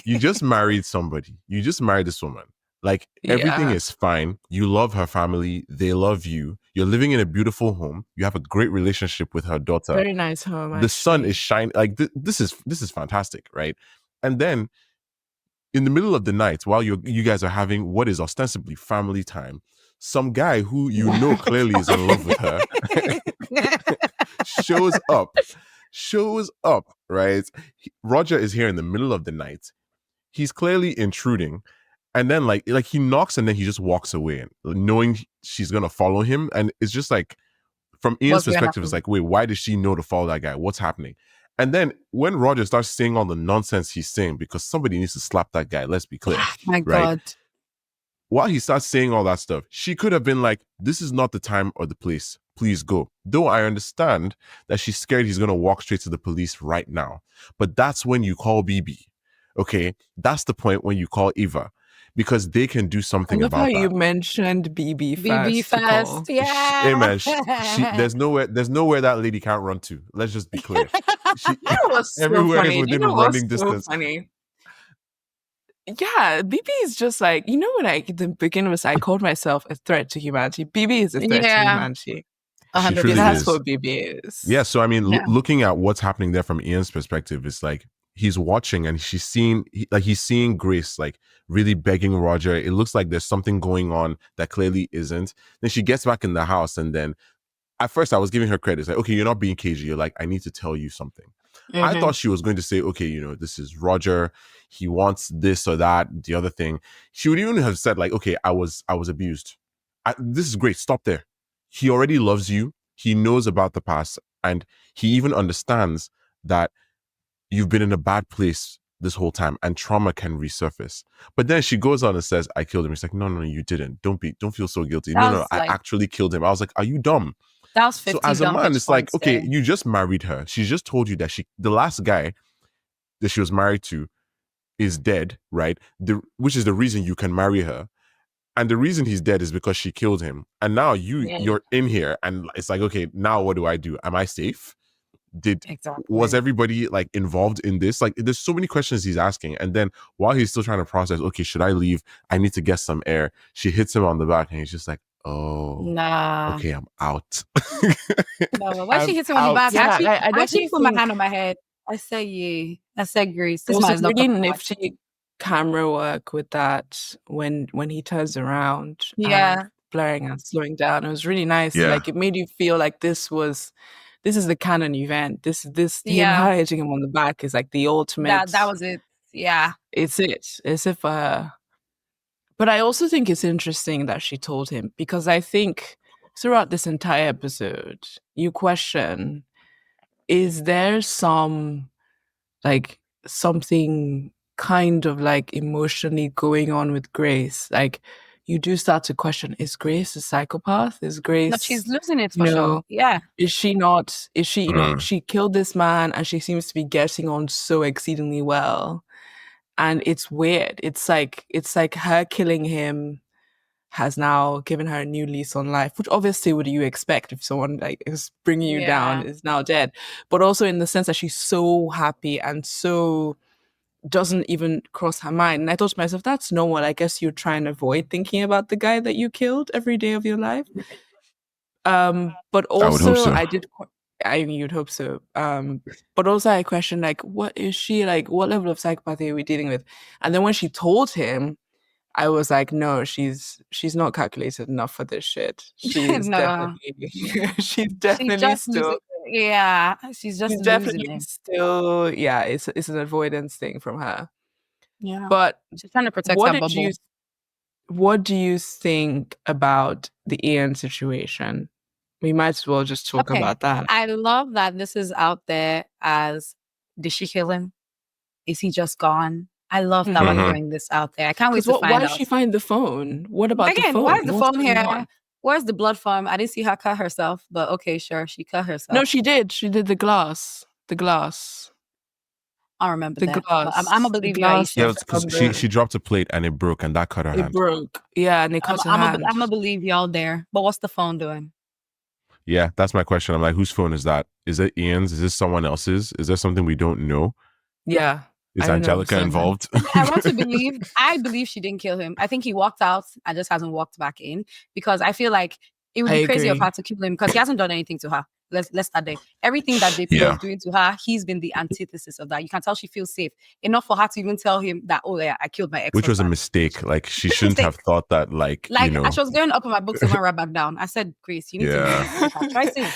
you just married somebody, you just married this woman. Like, everything is fine. You love her family. They love you. You're living in a beautiful home. You have a great relationship with her daughter. Very nice home. The sun is shining. Like, this is fantastic, right? And then in the middle of the night, while you guys are having what is ostensibly family time, some guy who you know clearly is in love with her shows up, right? Roger is here in the middle of the night. He's clearly intruding. And then like he knocks and then he just walks away, knowing she's gonna follow him. And it's just like, from Ian's perspective, it's like, wait, why does she know to follow that guy? What's happening? And then when Roger starts saying all the nonsense he's saying, because somebody needs to slap that guy, let's be clear. My God. While he starts saying all that stuff, she could have been like, this is not the time or the place. Please go. Though I understand that she's scared he's going to walk straight to the police right now. But that's when you call BB. Okay? That's the point when you call Eva. Because they can do something about that. I love how you mentioned BB first. BB first, yeah. Hey man, there's nowhere that lady can't run to. Let's just be clear. You know what's so everywhere is funny? You within know what's running so distance. funny? Yeah, BB is just like, you know, when I at the beginning was I called myself a threat to humanity. BB is a threat to Yeah, humanity. She hundred truly percent. That's is. what BB Yeah. is. So I mean, Yeah, looking at what's happening there from Ian's perspective, it's like he's watching and she's seeing, he's seeing Grace like really begging Roger. It looks like there's something going on that clearly isn't. Then she gets back in the house, and then at first I was giving her credit. It's like, okay, you're not being cagey. You're like, I need to tell you something. I mm-hmm. thought she was going to say, okay, this is Roger. He wants this or that, the other thing. She would even have said, like, okay, I was abused. This is great. Stop there. He already loves you. He knows about the past, and he even understands that you've been in a bad place this whole time, and trauma can resurface. But then she goes on and says, I killed him. He's like, no, no, you didn't. Don't feel so guilty. That No, no, was I like actually killed him. I was like, are you dumb? that was So 50 as a dumb man, bitch it's like, points okay, there. you just married her. She just told you that the last guy that she was married to is dead, right? Which is the reason you can marry her. And the reason he's dead is because she killed him. And now Yeah. you're in here, and it's like, okay, now what do I do? Am I safe? Was Exactly. everybody like involved in this? Like, there's so many questions he's asking. And then while he's still trying to process, okay, should I leave? I need to get some air. She hits him on the back, and he's just like, oh, Nah. okay, I'm out. No, when she I'm hits him on the out. back, Yeah, I I actually definitely put my think hand on my head. I said, yeah. I said, Grace, there this was man some is not really coming back. nifty camera work with that when he turns around and Yeah, blurring and slowing down. It was really nice. Yeah. Like it made you feel like this is the canon event. This him yeah. her hitting him on the back is like the ultimate. That was it. Yeah. It's it. It's if but I also think it's interesting that she told him because I think throughout this entire episode, you question, is there some like something kind of like emotionally going on with Grace? Like you do start to question, is Grace a psychopath? Is No, she's Grace, losing it you for sure. know, Yeah. is she not, is she, Mm. she killed this man and she seems to be getting on so exceedingly well. And it's weird. It's like her killing him has now given her a new lease on life, which obviously would you expect if someone like is bringing you down Yeah. is now dead, but also in the sense that she's so happy and so doesn't even cross her mind. And I thought to myself, that's normal. I guess you try and avoid thinking about the guy that you killed every day of your life. But I would hope also so. I mean, you'd hope so. But also I question like, what is she like? What level of psychopathy are we dealing with? And then when she told him, I was like, no, she's not calculated enough for this shit. She's No. definitely She's just losing. Yeah. She's just she's losing definitely it. still yeah, it's an avoidance thing from her. Yeah. But She's trying to protect what her did you bubble. what do you think about the Ian situation? We might as well just talk Okay. about that. I love that this is out there as, did she kill him? Is he just gone? I love that we're Mhm. throwing this out there. I can't wait Because to why find did out. she find the phone? What about the Again, why phone? is the What's phone going here? on? Where's the blood from? I didn't see her cut herself, but okay, sure. She cut herself. No, she did. She did the glass. The glass. I remember The that. But I'm glass. gonna The believe you, glass Yeah, Ayisha. that's because on she the dropped a plate and it broke, and that cut her it hand. broke. Yeah, and it cut her hand. I'm gonna believe y'all there. But what's the phone doing? Yeah, that's my question. I'm like, whose phone is that? Is it Ian's? Is this someone else's? Is there something we don't know? Yeah. Is I don't know. Angelica So involved? I want to believe. I believe she didn't kill him. I think he walked out and just hasn't walked back in because I feel like it would I be crazy of agree. her to kill him because he hasn't done anything to her. Let's start there. Everything that JP was Yeah. doing to her, he's been the antithesis of that. You can tell she feels safe enough for her to even tell him that, oh yeah, I killed my Which was a ex-husband. mistake. Like, she Big shouldn't mistake. have thought that, like, Like as she was going up in my books and went right back down. I said, Grace, you need to Yeah. revisit her choices.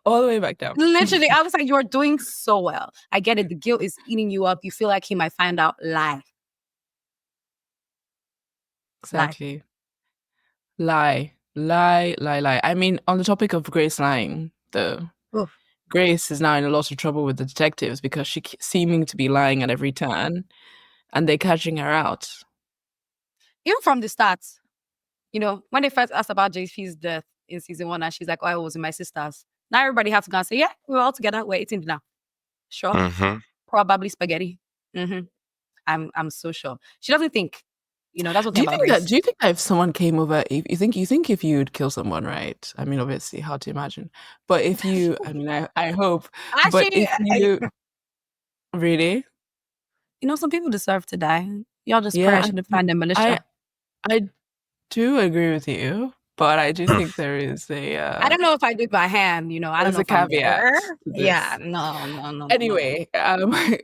All the way back down. Literally, I was like, you're doing so well. I get it. The guilt is eating you up. You feel like he might find out. Lie. Exactly. Lie. Lie, lie, lie. I mean, on the topic of Grace lying, though, Oof. Grace is now in a lot of trouble with the detectives because she seeming to be lying at every turn, and they're catching her out. Even from the start, you know, when they first asked about JP's death in season 1, and she's like, oh, I was with my sisters. Now everybody has to go and say, yeah, we were all together. We're eating dinner. Sure. Probably spaghetti. I'm so sure. She doesn't think. That's what Do you about think that? race. Do you think that if someone came over, if you think if you'd kill someone, right? I mean, obviously, hard to imagine. But if you, I mean, I hope. But Actually, if you really, some people deserve to die. Y'all just pray I yeah, should find a I militia. I do agree with you, but I do think there is I don't know if I do it by hand. I don't there's know a if I'm caveat there. to Yeah, this. no, no, no, no, no. Anyway,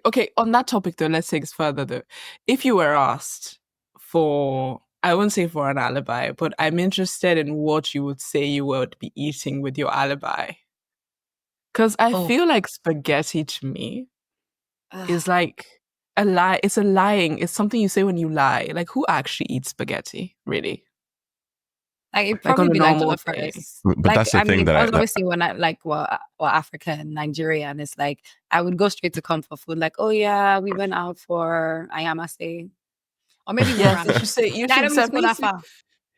okay, on that topic though, let's take it further though. If you were asked for, I wouldn't say for an alibi, but I'm interested in what you would say you would be eating with your alibi. Because I Oh, feel like spaghetti to me is like a lie. It's a lying. It's something you say when you lie. Like, who actually eats spaghetti, really? like it'd Like probably on a be like normal jollof day? rice. But Like that's the I thing mean, that I was obviously when I like Africa and Nigeria, and it's like I would go straight to comfort food. Like, oh yeah, we went out for Ayamase, or maybe even Yes, you should ramen. say, you Nah, I should don't need to go definitely that say, far.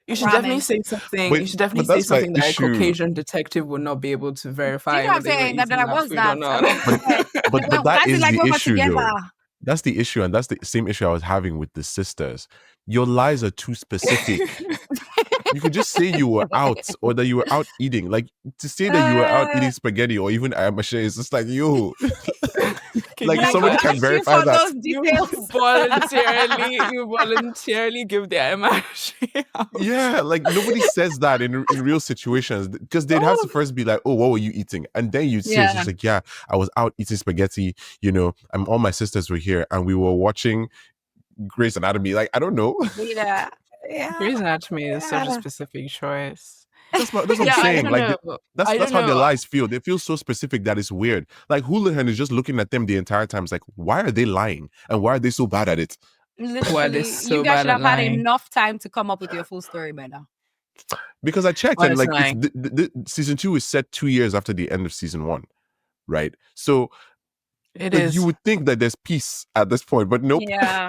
you should definitely Ramen. say something. but You should definitely but say that's my something that a issue. Caucasian detective would not be able to Do you verify know what I'm whether you were saying? That eating I that was food or that. not. I'm like, But yeah. but Well, that guys is like the over issue together. though. That's the issue, and that's the same issue I was having with the sisters. Your lies are too specific. You could just say you were out or that you were out eating. Like to say that you were out eating spaghetti or even ayamashi is just like you. Can Like you I could somebody can ask you verify for that. those you details. voluntarily give the MRC out? Yeah, like nobody says that in real situations because they'd have to Oh, first be like, "Oh, what were you eating?" And then you'd say it's yeah. just like, "Yeah, I was out eating spaghetti. All my sisters were here and we were watching Grey's Anatomy." Like, I don't know. Yeah. Yeah. Grey's Anatomy is such a Yeah. specific choice. That's what I'm Yeah, I saying. don't Like, know. that's I that's don't how their know. lies feel. They feel so specific that it's weird. Like Houlihan is just looking at them the entire time. It's like, why are they lying and why are they so bad at it? Well, it's Literally, you so guys bad should at have had lying. enough time to come up with your full story by now. Because I checked Well, and it's like it's lying. the season 2 is set 2 years after the end of season 1, right? So It like you is. would think that there's peace at this point, but nope. Yeah.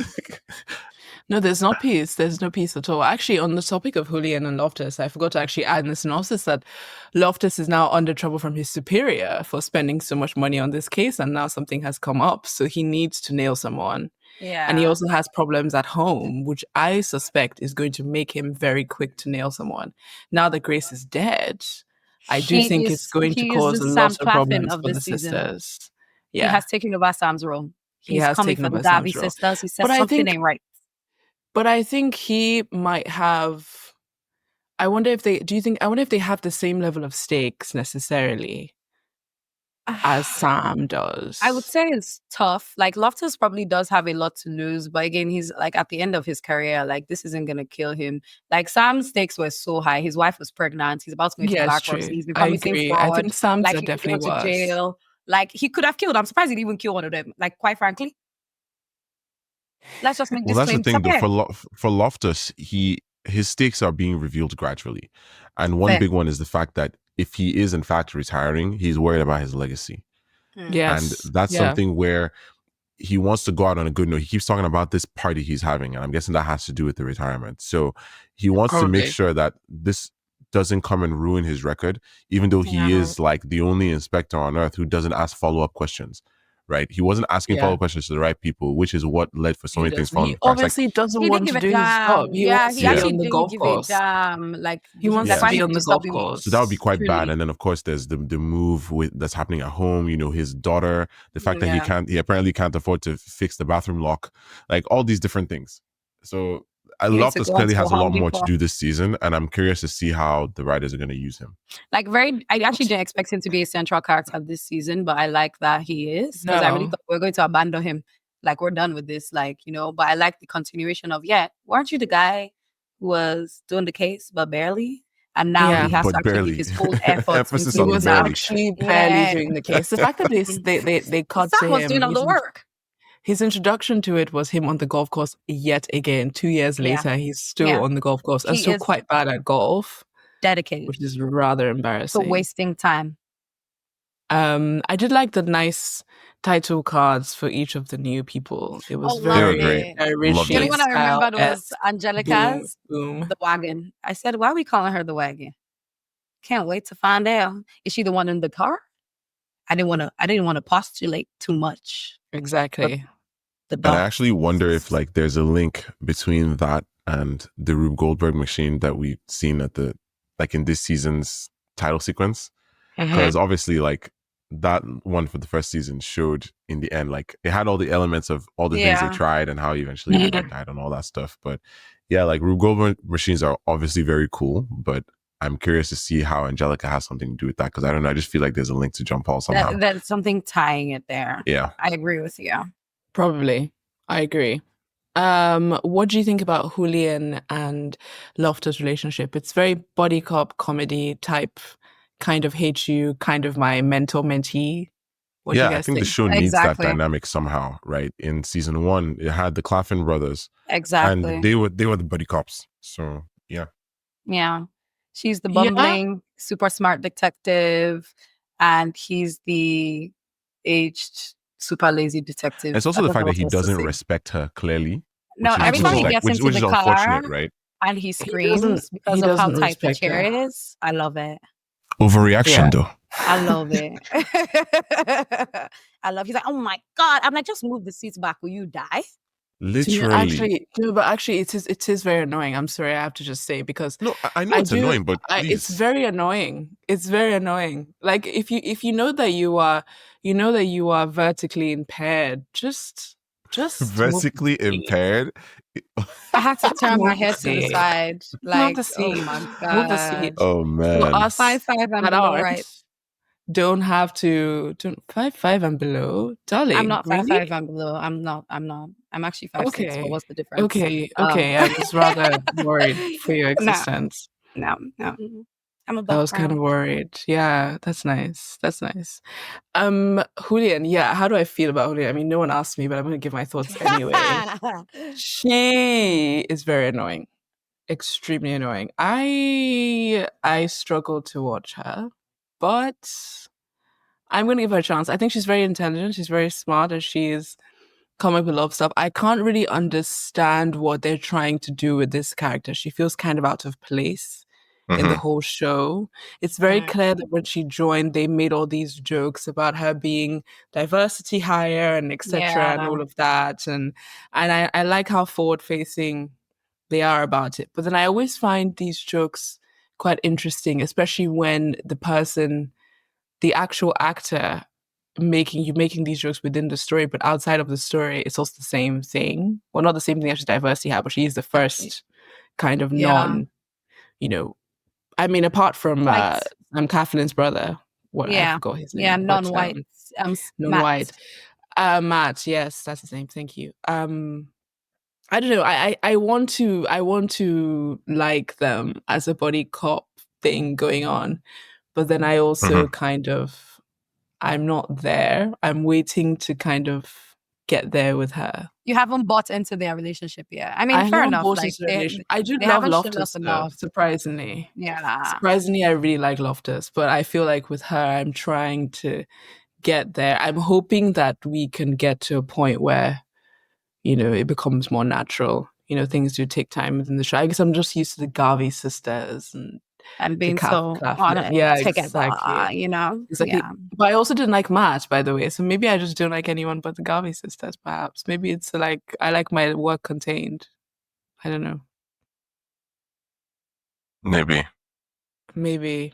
No, there's not peace. There's no peace at all. Actually, on the topic of Julian and Loftus, I forgot to actually add in the synopsis that Loftus is now under trouble from his superior for spending so much money on this case, and now something has come up, so he needs to nail someone. And he Yeah. also has problems at home, which I suspect is going to make him very quick to nail someone. Now that Grace is dead, I do think it's going to He is the cause a Sam lot of Claflin problems of for this the season. sisters. He Yeah, has taken over Sam's role. he He's has coming taken for the over Darby Sam's role. sisters. He says But I something think ain't right. But I think he might have. I wonder if they. Do you think? I wonder if they have the same level of stakes necessarily as Sam I would does. say it's tough. Like Loftus probably does have a lot to lose, but again, he's like at the end of his career, like this isn't gonna kill him. Like Sam's stakes were so high. His wife was pregnant. He's about to go into Yeah, it's bankruptcy. true. He's been I committing agree. I fraud. think Sam's Like are he could go definitely to worse. jail. Like he could have killed. I'm surprised he didn't even kill one of them. Like quite frankly, let's just make Well, this that's the claim. It's thing though. okay. For Loftus, his stakes are being revealed gradually, and one Fair. big one is the fact that if he is in fact retiring, he's worried about his legacy, and Yes. that's Yeah. something where he wants to go out on a good note. He keeps talking about this party he's having, and I'm guessing that has to do with the retirement. So he wants to make Probably. sure that this doesn't come and ruin his record, even though he Yeah. is like the only inspector on earth who doesn't ask follow-up questions. Right? He wasn't asking Yeah. follow-up questions to the right people, which is what led for so He many things doesn't. falling He apart. It's like, obviously doesn't He didn't want give to a do his job. damn. He Yeah, wants he to be yeah. actually on the didn't golf give a course. damn. Like He wants that's to why be he on could the just stop golf doing it. course. so that would be quite bad. Truly. And then of course there's the move that's happening at home, his daughter, the fact that Yeah. he apparently can't afford to fix the bathroom lock, like all these different things. So I He needs love to this go clearly into has a lot Home more to Depot. do this season, and I'm curious to see how the writers are going to use him. Like I actually didn't expect him to be a central character this season, but I like that he is because I really No. thought we are going to abandon him. Like we're done with this, but I like the continuation of, weren't you the guy who was doing the case, but barely? And now Yeah. he has to But actually give barely. his full effort Emphasis He into on the was barely. actually barely yeah. doing the case. The fact that they cut Sam to was doing him, all the work. his introduction to it was him on the golf course yet again. 2 years Yeah. later, he's still Yeah. on the golf course and He still is quite bad at golf, dedicated which is rather to embarrassing. wasting time. I did like the nice title cards for each of the new people. It was Love They were very great. it. Loved The only it. one I style remembered was esque. Boom, Angelica's boom. the wagon. I said, why are we calling her the wagon? Can't wait to find out. Is she the one in the car? I didn't want to postulate too much. Exactly. The And I dog. actually wonder if like there's a link between that and the Rube Goldberg machine that we've seen at the like in this season's title sequence. Because obviously, like that one for the first season showed in the end, like it had all the elements of all the things they tried and how eventually they like died and all that stuff. But yeah, like Rube Goldberg machines are obviously very cool, but I'm curious to see how Angelica has something to do with that, because I don't know. I just feel like there's a link to John Paul somehow. That's something tying it there. Yeah, I agree with you. Probably. I agree. What do you think about Julian and Loftus' relationship? It's very body cop comedy type, kind of hate you, kind of my mentor mentee. What do you I guys think the think? show needs that Exactly. dynamic somehow, right? In season 1, it had the Claflin brothers, Exactly. and they were the buddy cops. So yeah, Yeah. She's the Yeah. bumbling, super smart detective, and he's the aged, super lazy detective. and it's also I the don't know fact that what he else to doesn't say. respect her clearly, No, which every is time he Absolutely. gets into which is the car unfortunate, right? and he He screams he because of how doesn't tight the respect chair her. is, I love it. Overreaction, Yeah. though. I love it. I love. He's like, oh my god! I'm like, just move the seats back. Will you die? Literally. But actually, it is very annoying. I'm sorry, I have to just say, because No, I know it's annoying, but it's please. very annoying. It's very annoying. Like if you know that you are vertically impaired, just move the Vertically seat. impaired. I had to turn my Move the head to the seat. side. Move Like, the oh seat. my Move the seat. god! Oh So man. us 5'5" and that below, aren't right? don't have to don't 5'5" and below, I'm darling. not 5'5" Really? and below. I'm not. I'm actually 5'6". But Okay. what's the difference? Okay. I was rather worried for your No, existence. no, no. I'm a I was kind of background. worried. Yeah, that's nice. That's nice. Julian, yeah, how do I feel about Julian? I mean, no one asked me, but I'm gonna give my thoughts anyway. She is very annoying. Extremely annoying. I struggle to watch her, but I'm gonna give her a chance. I think she's very intelligent, she's very smart, and she's come up with a lot of stuff. I can't really understand what they're trying to do with this character. She feels kind of out of place in the Mhm. whole show. It's very clear that when she joined, they made all these jokes about her being diversity hire and etc. and Yeah, all of that. And I like how forward facing they are about it. But then I always find these jokes quite interesting, especially when the actual actor making these jokes within the story, but outside of the story, it's also the same thing. Well, not the same thing as diversity had, but she's the first kind of yeah. non, you know, I mean, apart from White. Kathleen's brother, what I Yeah, forgot his yeah. name, but Non-white. Matt. non-white. Matt, yes, that's his name. Thank you. I don't know. I want to like them as a body cop thing going on, but then I also Mhm. kind of I'm not there. I'm waiting to kind of get there with her. You haven't bought into their relationship yet. I I mean, fair haven't enough. bought Like into the they relation. I do they love haven't shown us Loftus though, enough. surprisingly. Yeah. Surprisingly, I really like Loftus, but I feel like with her, I'm trying to get there. I'm hoping that we can get to a point where, it becomes more natural. Things do take time within the show. I guess I'm just used to the Garvey sisters and And the being so on Claflin. it Yeah, together, exactly. Yeah. Exactly. But I also didn't like Matt, by the way. So maybe I just don't like anyone but the Garvey sisters, perhaps. Maybe it's like I like my work contained. I don't know. Maybe. Maybe.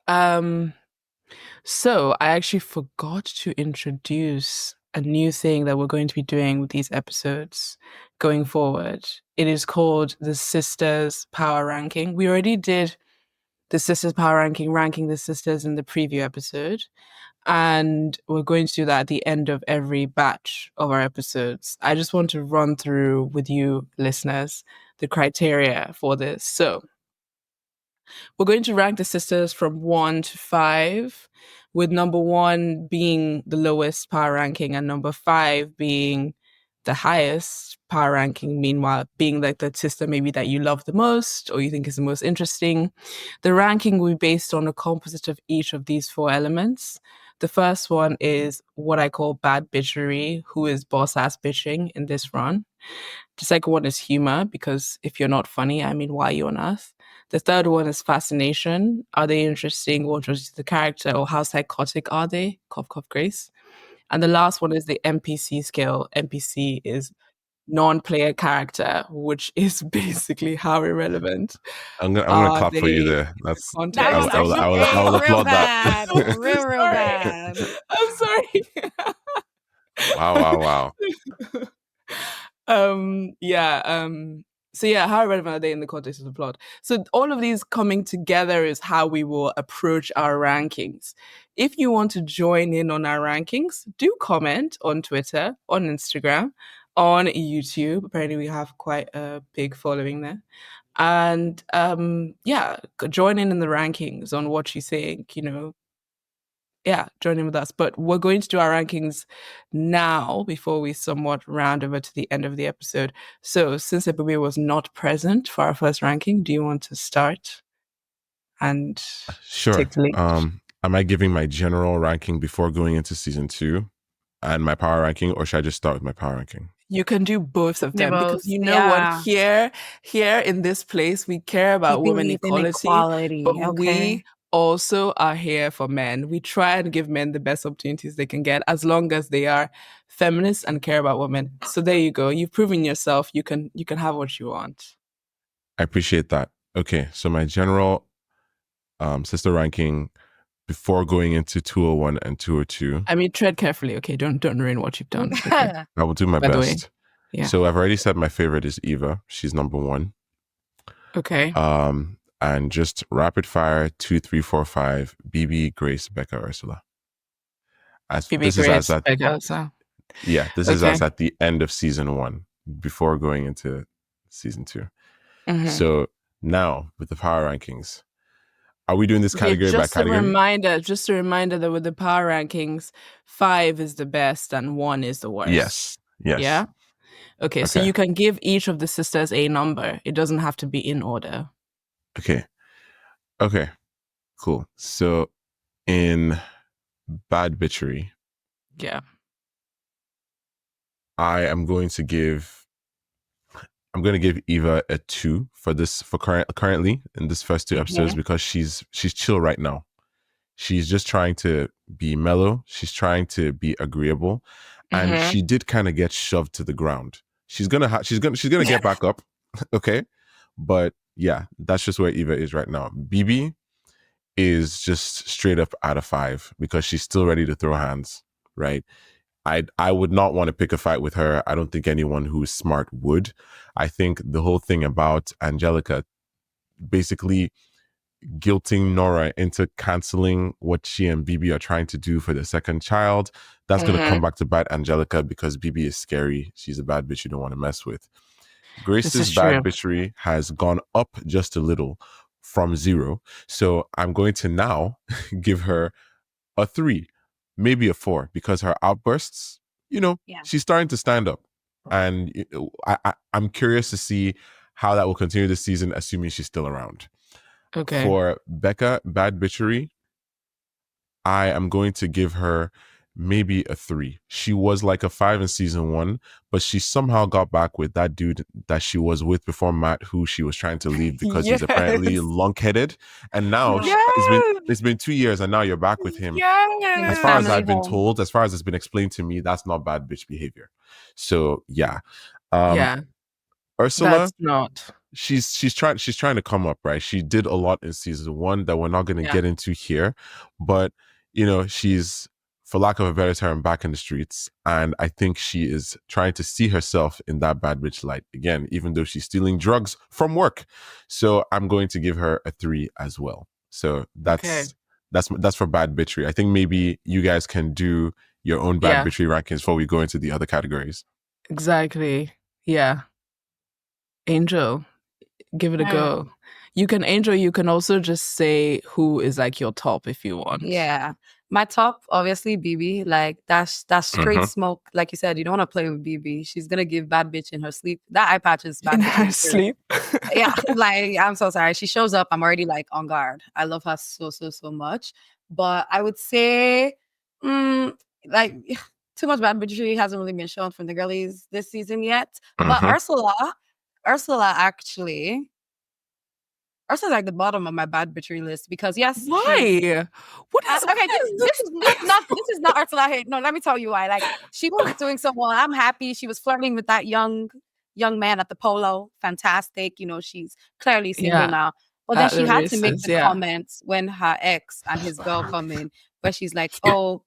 Um, so I actually forgot to introduce a new thing that we're going to be doing with these episodes going forward. It is called the Sisters Power Ranking. We already did the Sisters Power ranking the sisters in the preview episode. And we're going to do that at the end of every batch of our episodes. I just want to run through with you, listeners, the criteria for this. So, we're going to rank the sisters from 1 to 5, with number 1 being the lowest power ranking and number 5 being the highest power ranking, meanwhile being like the sister maybe that you love the most or you think is the most interesting. The ranking will be based on a composite of each of these 4 elements. The first one is what I call bad bitchery, who is boss ass bitching in this run. The second one is humor, because if you're not funny, I mean, why are you on earth? The third one is fascination. Are they interesting? What was the character, or how psychotic are they? Cough, cough, grace. And the last one is the NPC scale. NPC is non-player character, which is basically how irrelevant I'm gonna are clap for you they there. in That's That context. was actually I will real applaud that. bad. I'm so Real sorry. bad. I'm sorry. Wow. Yeah. So yeah, how relevant are they in the context of the plot? So all of these coming together is how we will approach our rankings. If you want to join in on our rankings, do comment on Twitter, on Instagram, on YouTube. Apparently, we have quite a big following there. And yeah, join in the rankings on what you think. Yeah, join in with us. But we're going to do our rankings now before we somewhat round over to the end of the episode. So, since Ebube was not present for our first ranking, do you want to start and Sure. take the lead? Am I giving my general ranking before going into season 2 and my power ranking, or should I just start with my power ranking? You can do both of They them because both, you know what? yeah. Here in this place, we care We about women believe in equality, but equality. Okay. we also are here for men. We try and give men the best opportunities they can get as long as they are feminists and care about women. So there you go. You've proven yourself. You can have what you want. I appreciate that. Okay, so my general sister ranking before going into 201 and 202. I mean, tread carefully, okay? Don't ruin what you've done. Okay. I will do my By the way. best. Yeah. So I've already said my favorite is Eva. She's number 1. Okay. And just rapid fire 2, 3, 4, 5. BB, Grace, Becca, Ursula. Phoebe, Grace, Becca, so. Yeah, this is us at the end of season 1 before going into season 2. Mm-hmm. So now with the power rankings, are we doing this category by category? Just a reminder that with the power rankings, 5 is the best and 1 is the worst. Yes. Yeah? Okay, so you can give each of the sisters a number. It doesn't have to be in order. Okay, cool. So in bad bitchery, yeah, I'm going to give Eva a 2 for currently in this first 2 episodes because she's chill right now. She's just trying to be mellow. She's trying to be agreeable, and she did kind of get shoved to the ground. She's gonna get back up, okay? But yeah, that's just where Eva is right now. BB is just straight up out of 5 because she's still ready to throw hands, right? I would not want to pick a fight with her. I don't think anyone who's smart would. I think the whole thing about Angelica basically guilting Nora into canceling what she and BB are trying to do for the second child, that's going to come back to bite Angelica because BB is scary. She's a bad bitch you don't want to mess with. Grace's bad bitchery has gone up just a little from 0. So I'm going to now give her a 3, maybe a 4, because her outbursts, she's starting to stand up. And I'm curious to see how that will continue this season, assuming she's still around. Okay. For Becca, bad bitchery, I am going to give her maybe a 3. She was like a 5 in season 1, but she somehow got back with that dude that she was with before Matt, who she was trying to leave because he's apparently lunkheaded. And now it's been 2 years, and now you're back with him. As far as I've been told, as far as it's been explained to me, that's not bad bitch behavior. So yeah, Ursula, that's not. She's trying to come up, right? She did a lot in season 1 that we're not going to get into here, but she's, for lack of a better term, back in the streets, and I think she is trying to see herself in that bad bitch light again, even though she's stealing drugs from work. So I'm going to give her a 3 as well. So that's for bad bitchery. I think maybe you guys can do your own bad bitchery rankings before we go into the other categories. Exactly. Yeah. Angel, give it a go. You can also just say who is like your top if you want. Yeah. My top, obviously, BB. Like that's straight smoke. Like you said, you don't want to play with BB. She's gonna give bad bitch in her sleep. That eye patch is bad in bitch her sleep. Yeah, like I'm so sorry. She shows up, I'm already like on guard. I love her so much. But I would say, like too much bad bitchery hasn't really been shown from the girlies this season yet. But Ursula actually, Ursa's like the bottom of my bad bitchery list because yes, Why? What is okay. This is not Ursula hate. No, let me tell you why. Like she was doing so well. I'm happy she was flirting with that young man at the polo. Fantastic. You know, she's clearly single Yeah, now. But then at she the had to make races, the yeah. comments when her ex and his girl come in, where she's like, "Oh,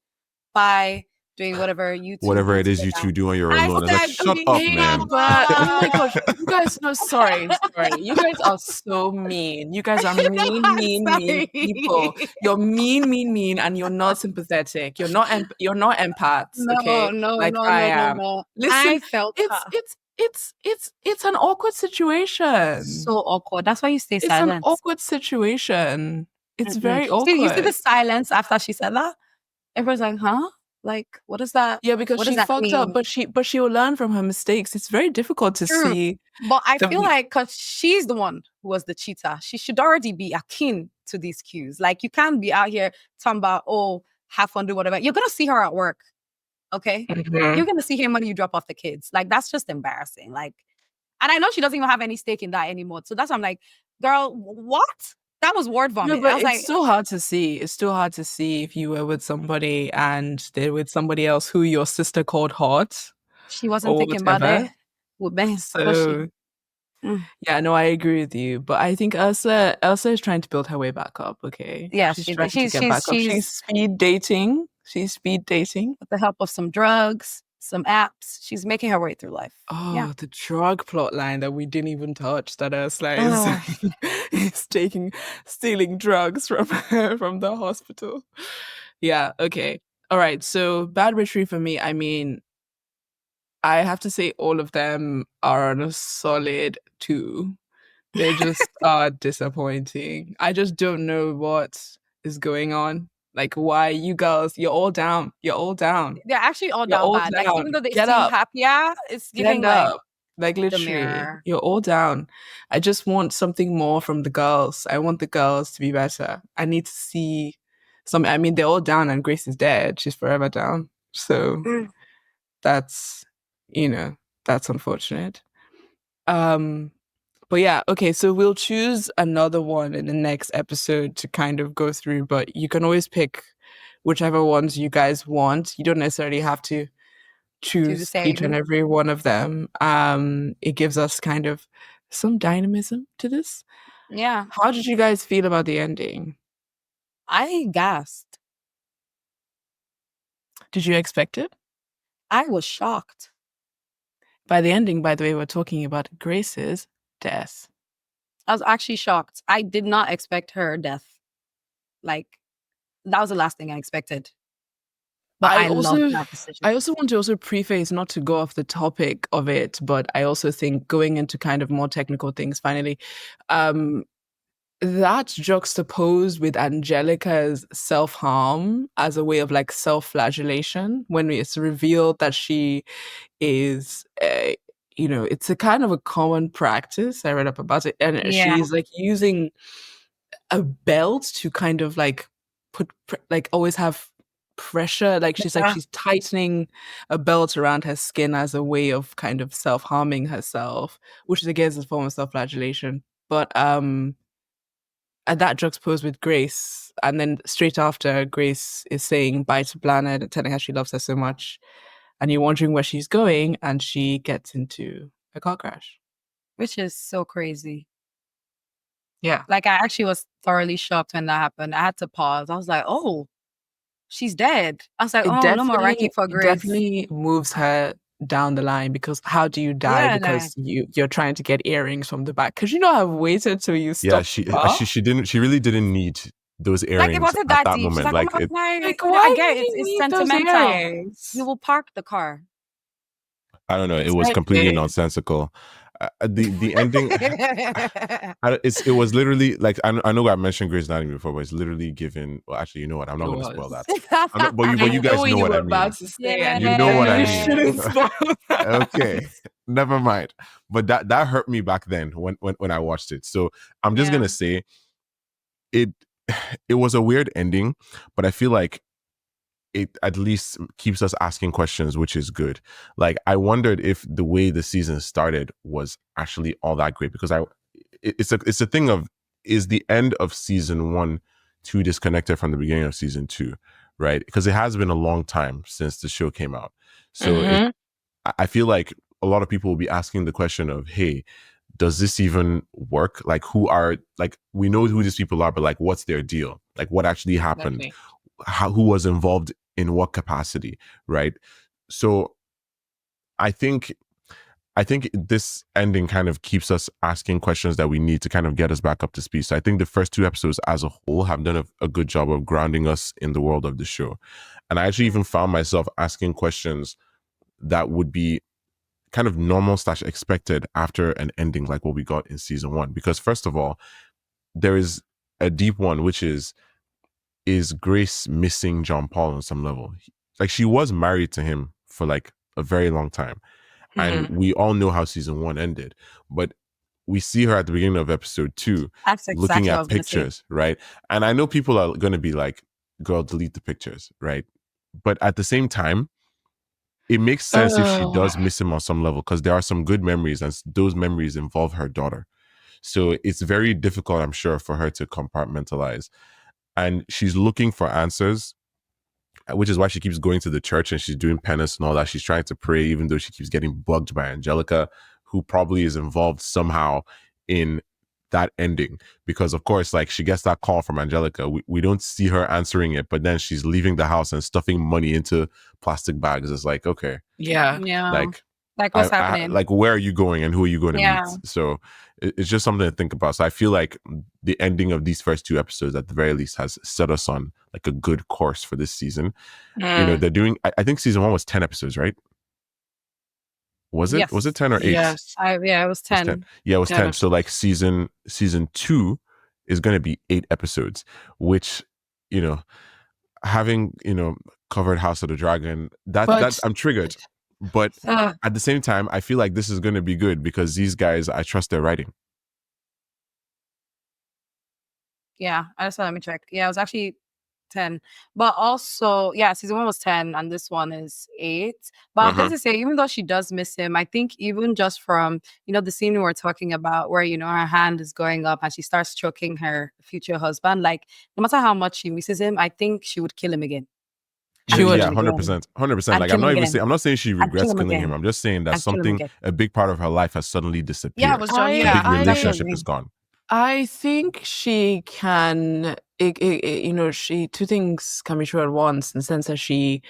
bye." Doing whatever you two Whatever do it is you together. two do on your I alone. It's like, said, shut up, Okay, man. but oh my gosh, you guys, no, sorry. You guys are so mean. You guys are mean people. You're mean, and you're not sympathetic. You're not empaths, okay? Like I am. No. Listen, I felt her. it's an awkward situation. So awkward. That's why you stay It's an silent. awkward situation. It's very You see the awkward. silence after she said that? Everyone's like, huh? Like, what is that? Yeah, because What does she that fucked up, mean? but she will learn from her mistakes. It's very difficult to True. see. But I the- feel like because she's the one who was the cheater, she should already be akin to these cues. Like, you can't be out here talking about, oh, have fun, do whatever. You're going to see her at work. Okay? Mhm. You're going to see him when you drop off the kids. Like, that's just embarrassing. Like, and I know she doesn't even have any stake in that anymore. So that's why I'm like, girl, what? That was word vomit. No, but I was it's like, still hard to see. It's still hard to see if you were with somebody and they're with somebody else who your sister called hot she wasn't or thinking about whatever. that with Ben. So yeah, no, I agree with you. But I think Elsa is trying to build her way back up. Okay, Yeah, she's trying to get back up. She's she's speed dating. She's speed dating. with the help of some drugs, some apps. She's making her way through life. Oh, Yeah. the drug plot line that we didn't even touch. That Ursula Ugh. is stealing drugs from from the hospital. Yeah. Okay. All right. So bad witchery for me. I mean, I have to say all of them are on a solid 2. They just are disappointing. I just don't know what is going on. Like, why you girls? You're all down. You're all down. They're actually all You're down all bad. Like, even down. though they Get seem up. happier, it's giving Stand like up. Like the literally, mirror. you're all down. I just want something more from the girls. I want the girls to be better. I need to see some. I mean, they're all down, and Grace is dead. She's forever down. So that's, that's unfortunate. But yeah, okay. So we'll choose another one in the next episode to kind of go through. But you can always pick whichever ones you guys want. You don't necessarily have to Do the choose each and same. every one of them. It gives us kind of some dynamism to this. Yeah. How did you guys feel about the ending? I gasped. Did you expect it? I was shocked. By the ending, by the way, we're talking about Grace's death. I was actually shocked. I did not expect her death. Like, that was the last thing I expected. But I love that decision. I also want to also preface, not to go off the topic of it, but I also think going into kind of more technical things finally, that's juxtaposed with Angelica's self-harm as a way of like self-flagellation when it's revealed that she is it's a kind of a common practice. I read up about it, and she's like using a belt to kind of like like always have pressure, like she's tightening a belt around her skin as a way of kind of self-harming herself, which is again a form of self-flagellation. But and that juxtaposed with Grace, and then straight after, Grace is saying bye to Blanard and telling her she loves her so much, and you're wondering where she's going, and she gets into a car crash, which is so crazy. Yeah. Like, I actually was thoroughly shocked when that happened. I had to pause. I was like, oh, she's dead. I was like, no more Reiki for Grace. It definitely moves her down the line, because how do you die because you're trying to get earrings from the back? Because I've waited till you stop. Yeah, she really didn't need those earrings like, it wasn't at that deep. moment. Like, why I get it. It's sentimental. You will park the car. I don't know. It was completely nonsensical. The ending, it was literally like, I know I mentioned Grey's Anatomy before, but it's literally given. Well, actually, you know what? I'm not going to spoil that. But you guys know what I mean. You know what I mean. Okay, never mind. But that hurt me back then when I watched it. So I'm just gonna say it was a weird ending, but I feel like it at least keeps us asking questions, which is good. Like, I wondered if the way the season started was actually all that great, because it's a thing of is the end of season 1 too disconnected from the beginning of season 2, right? Because it has been a long time since the show came out. So I feel like a lot of people will be asking the question of, hey, does this even work? Like, who are, like, we know who these people are, but like, what's their deal? Like, what actually happened? Exactly. Who was involved in what capacity, right? So I think this ending kind of keeps us asking questions that we need to kind of get us back up to speed. So I think the first 2 episodes as a whole have done a good job of grounding us in the world of the show. And I actually even found myself asking questions that would be kind of normal / expected after an ending like what we got in season 1. Because first of all, there is a deep one, which is Grace missing John Paul on some level? Like, she was married to him for like a very long time. And we all know how season 1 ended. But we see her at the beginning of episode 2 That's looking exactly what I at was going to say. pictures, right? And I know people are going to be like, girl, delete the pictures, right? But at the same time, it makes sense if she does miss him on some level, because there are some good memories, and those memories involve her daughter. So it's very difficult, I'm sure, for her to compartmentalize. And she's looking for answers, which is why she keeps going to the church and she's doing penance and all that. She's trying to pray, even though she keeps getting bugged by Angelica, who probably is involved somehow in that ending. Because, of course, like, she gets that call from Angelica. We don't see her answering it, but then she's leaving the house and stuffing money into plastic bags. It's like, okay, Yeah. like, what's happening? like, where are you going and who are you going to Yeah. meet? So it's just something to think about. So I feel like the ending of these first 2 episodes, at the very least, has set us on like a good course for this season. You know, they're doing, I think season 1 was 10 episodes, right? Was it 10 or 8? Yes. It was 10. Yeah, it was 10. So Episodes. like season 2 is going to be 8 episodes, which, you know, having, covered House of the Dragon, that I'm triggered. But at the same time, I feel like this is going to be good because these guys, I trust their writing. Yeah, I just let me check. Yeah, it was actually 10. But also, yeah, season 1 was 10 and this one is 8. But I was going to say, even though she does miss him, I think even just from, the scene we were talking about where, her hand is going up and she starts choking her future husband, like, no matter how much she misses him, I think she would kill him again. She would. Yeah, 100%. 100%. Like, I'm not saying she regrets killing him. I'm just saying that a big part of her life has suddenly disappeared. Yeah, it was a big relationship is gone. I think she can, she, 2 things can be true at once, in the sense that she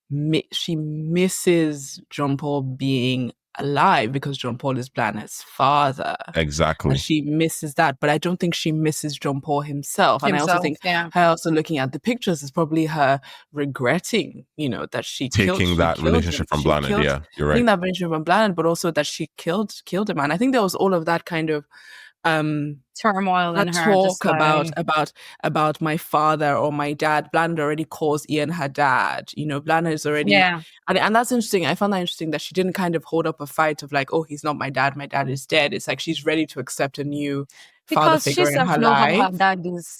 misses John Paul being alive because John Paul is Blanet's father. Exactly. And she misses that, but I don't think she misses John Paul himself. And I also think her also looking at the pictures is probably her regretting, that she taking that relationship from Blanet. Yeah, you're right. Taking that relationship from Blanet, but also that she killed him. And I think there was all of that kind of turmoil in her, talk about my father or my dad. Blanet already calls Ian her dad. Blanet is already, and that's interesting. I found that interesting that she didn't kind of hold up a fight of like, oh, he's not my dad is dead. It's like she's ready to accept a new father figure in her life. How her dad is.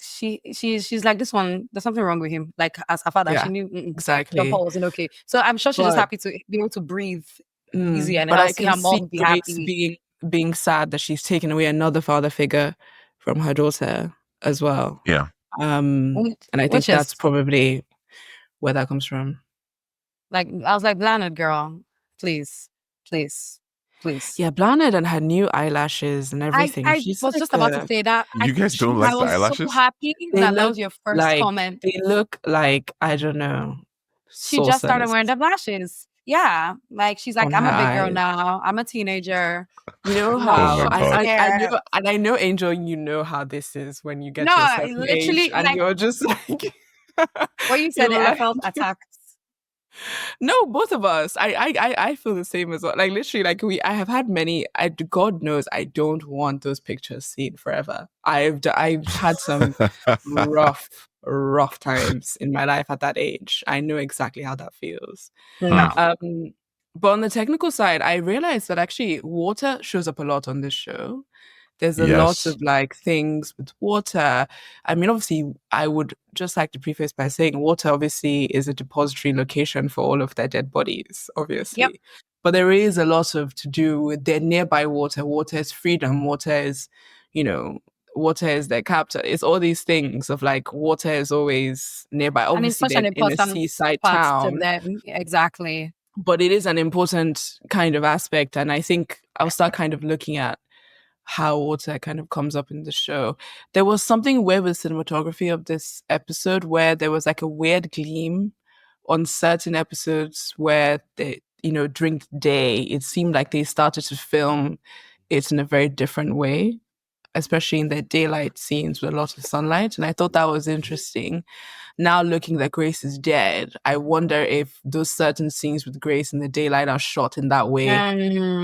She's like, this one, there's something wrong with him. Like, as her father, she knew exactly. John Paul wasn't okay. So I'm sure she's just happy to be able to breathe easy, and but I see her mom be happy. Being sad that she's taken away another father figure from her daughter as well. Yeah. And I think that's probably where that comes from. Like, I was like, Blanet, girl, please. Yeah, Blanet and her new eyelashes and everything. I was just about to say that. You guys don't like the eyelashes? I was so happy that was your first comment. They look like, I don't know. She just started wearing the lashes. Yeah, like, she's like, I'm a big girl now. I'm a teenager. You know how I know, Angel, you know how this is when you get to a certain literally age, and you're just like, when you said it, I felt attacked. No, both of us. I feel the same as well. Like, literally, like, I have had many. God knows I don't want those pictures seen forever. I've had some rough times in my life at that age. I know exactly how that feels. But on the technical side, I realized that actually water shows up a lot on this show. There's a lot of like things with water. I mean, obviously, I would just like to preface by saying water obviously is a depository location for all of their dead bodies, obviously. Yep. But there is a lot of to do with their nearby water. Water is freedom. Water is, water is their captor. It's all these things of like water is always nearby. And it's Obviously, such an they're in a important seaside part to town, them. Exactly. but it is an important kind of aspect. And I think I'll start kind of looking at how water kind of comes up in the show. There was something weird with cinematography of this episode where there was like a weird gleam on certain episodes where they, during the day, it seemed like they started to film it in a very different way, especially in the daylight scenes with a lot of sunlight. And I thought that was interesting. Now looking that Grace is dead, I wonder if those certain scenes with Grace in the daylight are shot in that way,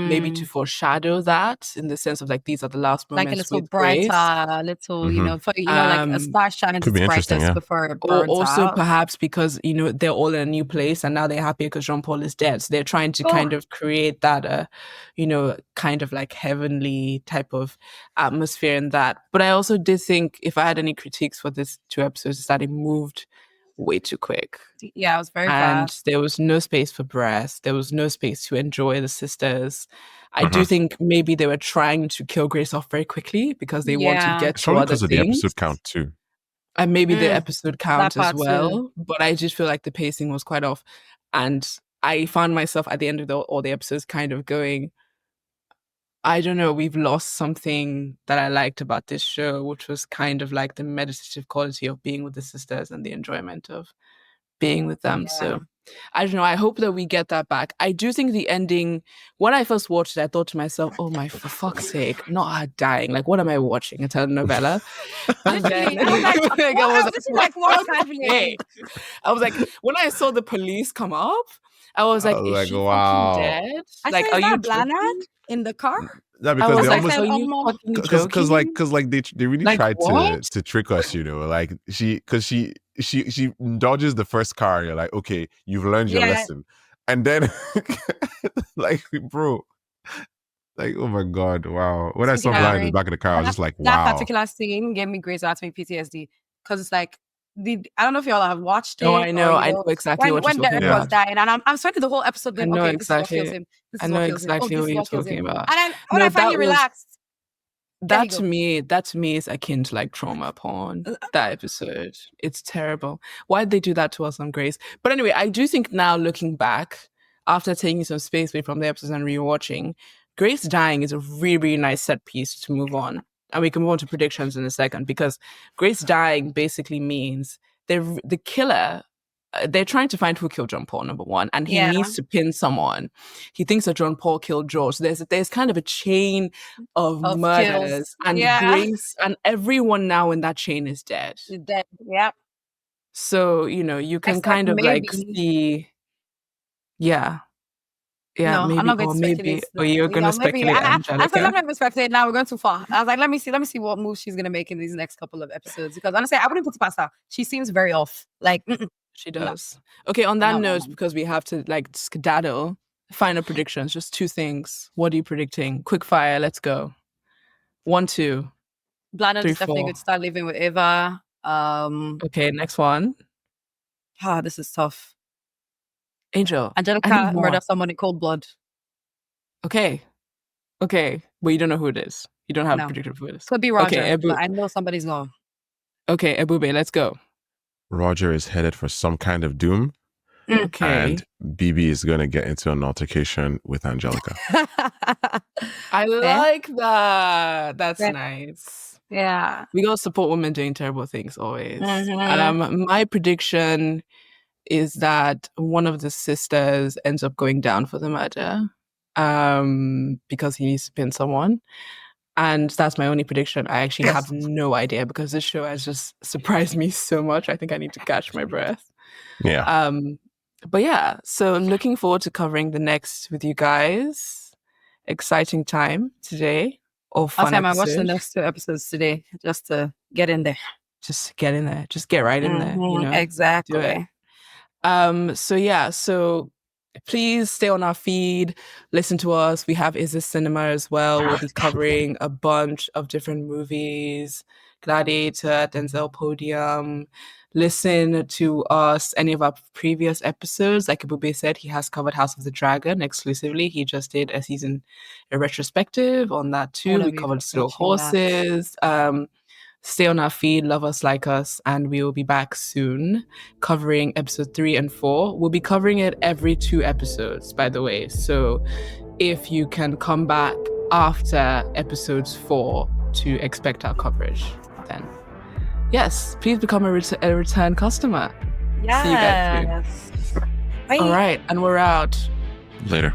maybe to foreshadow that, in the sense of like these are the last Like a moments little with Grace. brighter, a little, like a star shines Could its be interesting, brightest yeah. before it Or burns also out. perhaps because, they're all in a new place and now they're happy because Jean-Paul is dead. So they're trying to kind of create that, kind of like heavenly type of atmosphere in that. But I also did think, if I had any critiques for this 2 episodes, is that it moved way too quick. Yeah, it was very And fast. there was no space for breath. There was no space to enjoy the sisters. I do think maybe they were trying to kill Grace off very quickly because they want to Yeah. get It's to probably other because of the things. episode count too. And maybe the episode That count as part too. well. But I just feel like the pacing was quite off. And I found myself at the end of all the episodes kind of going, I don't know, we've lost something that I liked about this show, which was kind of like the meditative quality of being with the sisters and the enjoyment of being with them. Yeah. So I don't know. I hope that we get that back. I do think the ending, when I first watched it, I thought to myself, oh my, for fuck's sake, not her dying. Like, what am I watching? A telenovela? And then Literally, I was like, this is like what's happening? I was like, when I saw the police come up, I was like, I was is like, she fucking wow. dead? I Like, said, are is you that Blanard joking? in the car? Yeah, I because was they like, almost are you fucking joking? because they really Like, tried what? to trick us, like she dodges the first car and you're like, okay, you've learned your lesson. And then like, bro, like, oh my god, wow. When I saw Blind in the back of the car, I was just like, wow. That particular scene gave me Grey's Anatomy PTSD because it's like I don't know if y'all have watched it. Oh, I know exactly when what you're talking Derek about. was dying, and I'm spending the whole episode going, okay, this is what kills him. This is what kills him. Oh, this is what kills him. about. And then when I finally relaxed, that to me is akin to like trauma porn. That episode, it's terrible. Why did they do that to us on Grace? But anyway, I do think now looking back, after taking some space away from the episodes and rewatching, Grace dying is a really, really nice set piece to move on. And we can move on to predictions in a second, because Grace dying basically means the killer. They're trying to find who killed John Paul, number one, and he needs to pin someone. He thinks that John Paul killed George. So there's kind of a chain of murders, kills. And Grace and everyone now in that chain is dead. Dead. Yeah. So you can kind of like see, yeah. Yeah, no, maybe, I'm not going or to maybe, speculate. or you're going to speculate, Angelica. I said, I'm not going to speculate now. We're going too far. I was like, let me see what moves she's going to make in these next couple of episodes. Because honestly, I wouldn't put it past her. She seems very off. Like, she does. No. Okay, on that note, because we have to like skedaddle, final predictions, just 2 things. What are you predicting? Quick fire, let's go. 1, 2. Blanard is definitely going to start living with Eva. Okay, next one. This is tough. Angelica murder someone in cold blood. Okay. Well, you don't know who it is. You don't have a prediction of who it is. Could be Roger, but I know somebody's gone. Okay, Ebube, let's go. Roger is headed for some kind of doom. Okay. And BB is going to get into an altercation with Angelica. I like that. That's nice. Yeah. We got to support women doing terrible things always. My prediction is that one of the sisters ends up going down for the murder because he needs to pin someone. And that's my only prediction. I actually have no idea because this show has just surprised me so much. I think I need to catch my breath. Yeah. But yeah, so looking forward to covering the next with you guys. Exciting time today. Or fun episode. I watched the next 2 episodes today just to get in there. Just get in there. Just get right in there. Exactly. Do it. So please stay on our feed, listen to us. We have Is This Cinema as well. We'll be covering a bunch of different movies, Gladiator, Denzel Podium. Listen to us, any of our previous episodes. Like Ebube said, he has covered House of the Dragon exclusively. He just did a retrospective on that too. We covered Slow Horses. Stay on our feed, love us, like us, and we will be back soon covering episode 3 and 4. We'll be covering it every 2 episodes, by the way. So if you can come back after episodes 4 to expect our coverage, then yes, please become a return customer. Yes. See you guys soon. Bye. All right, and we're out. Later.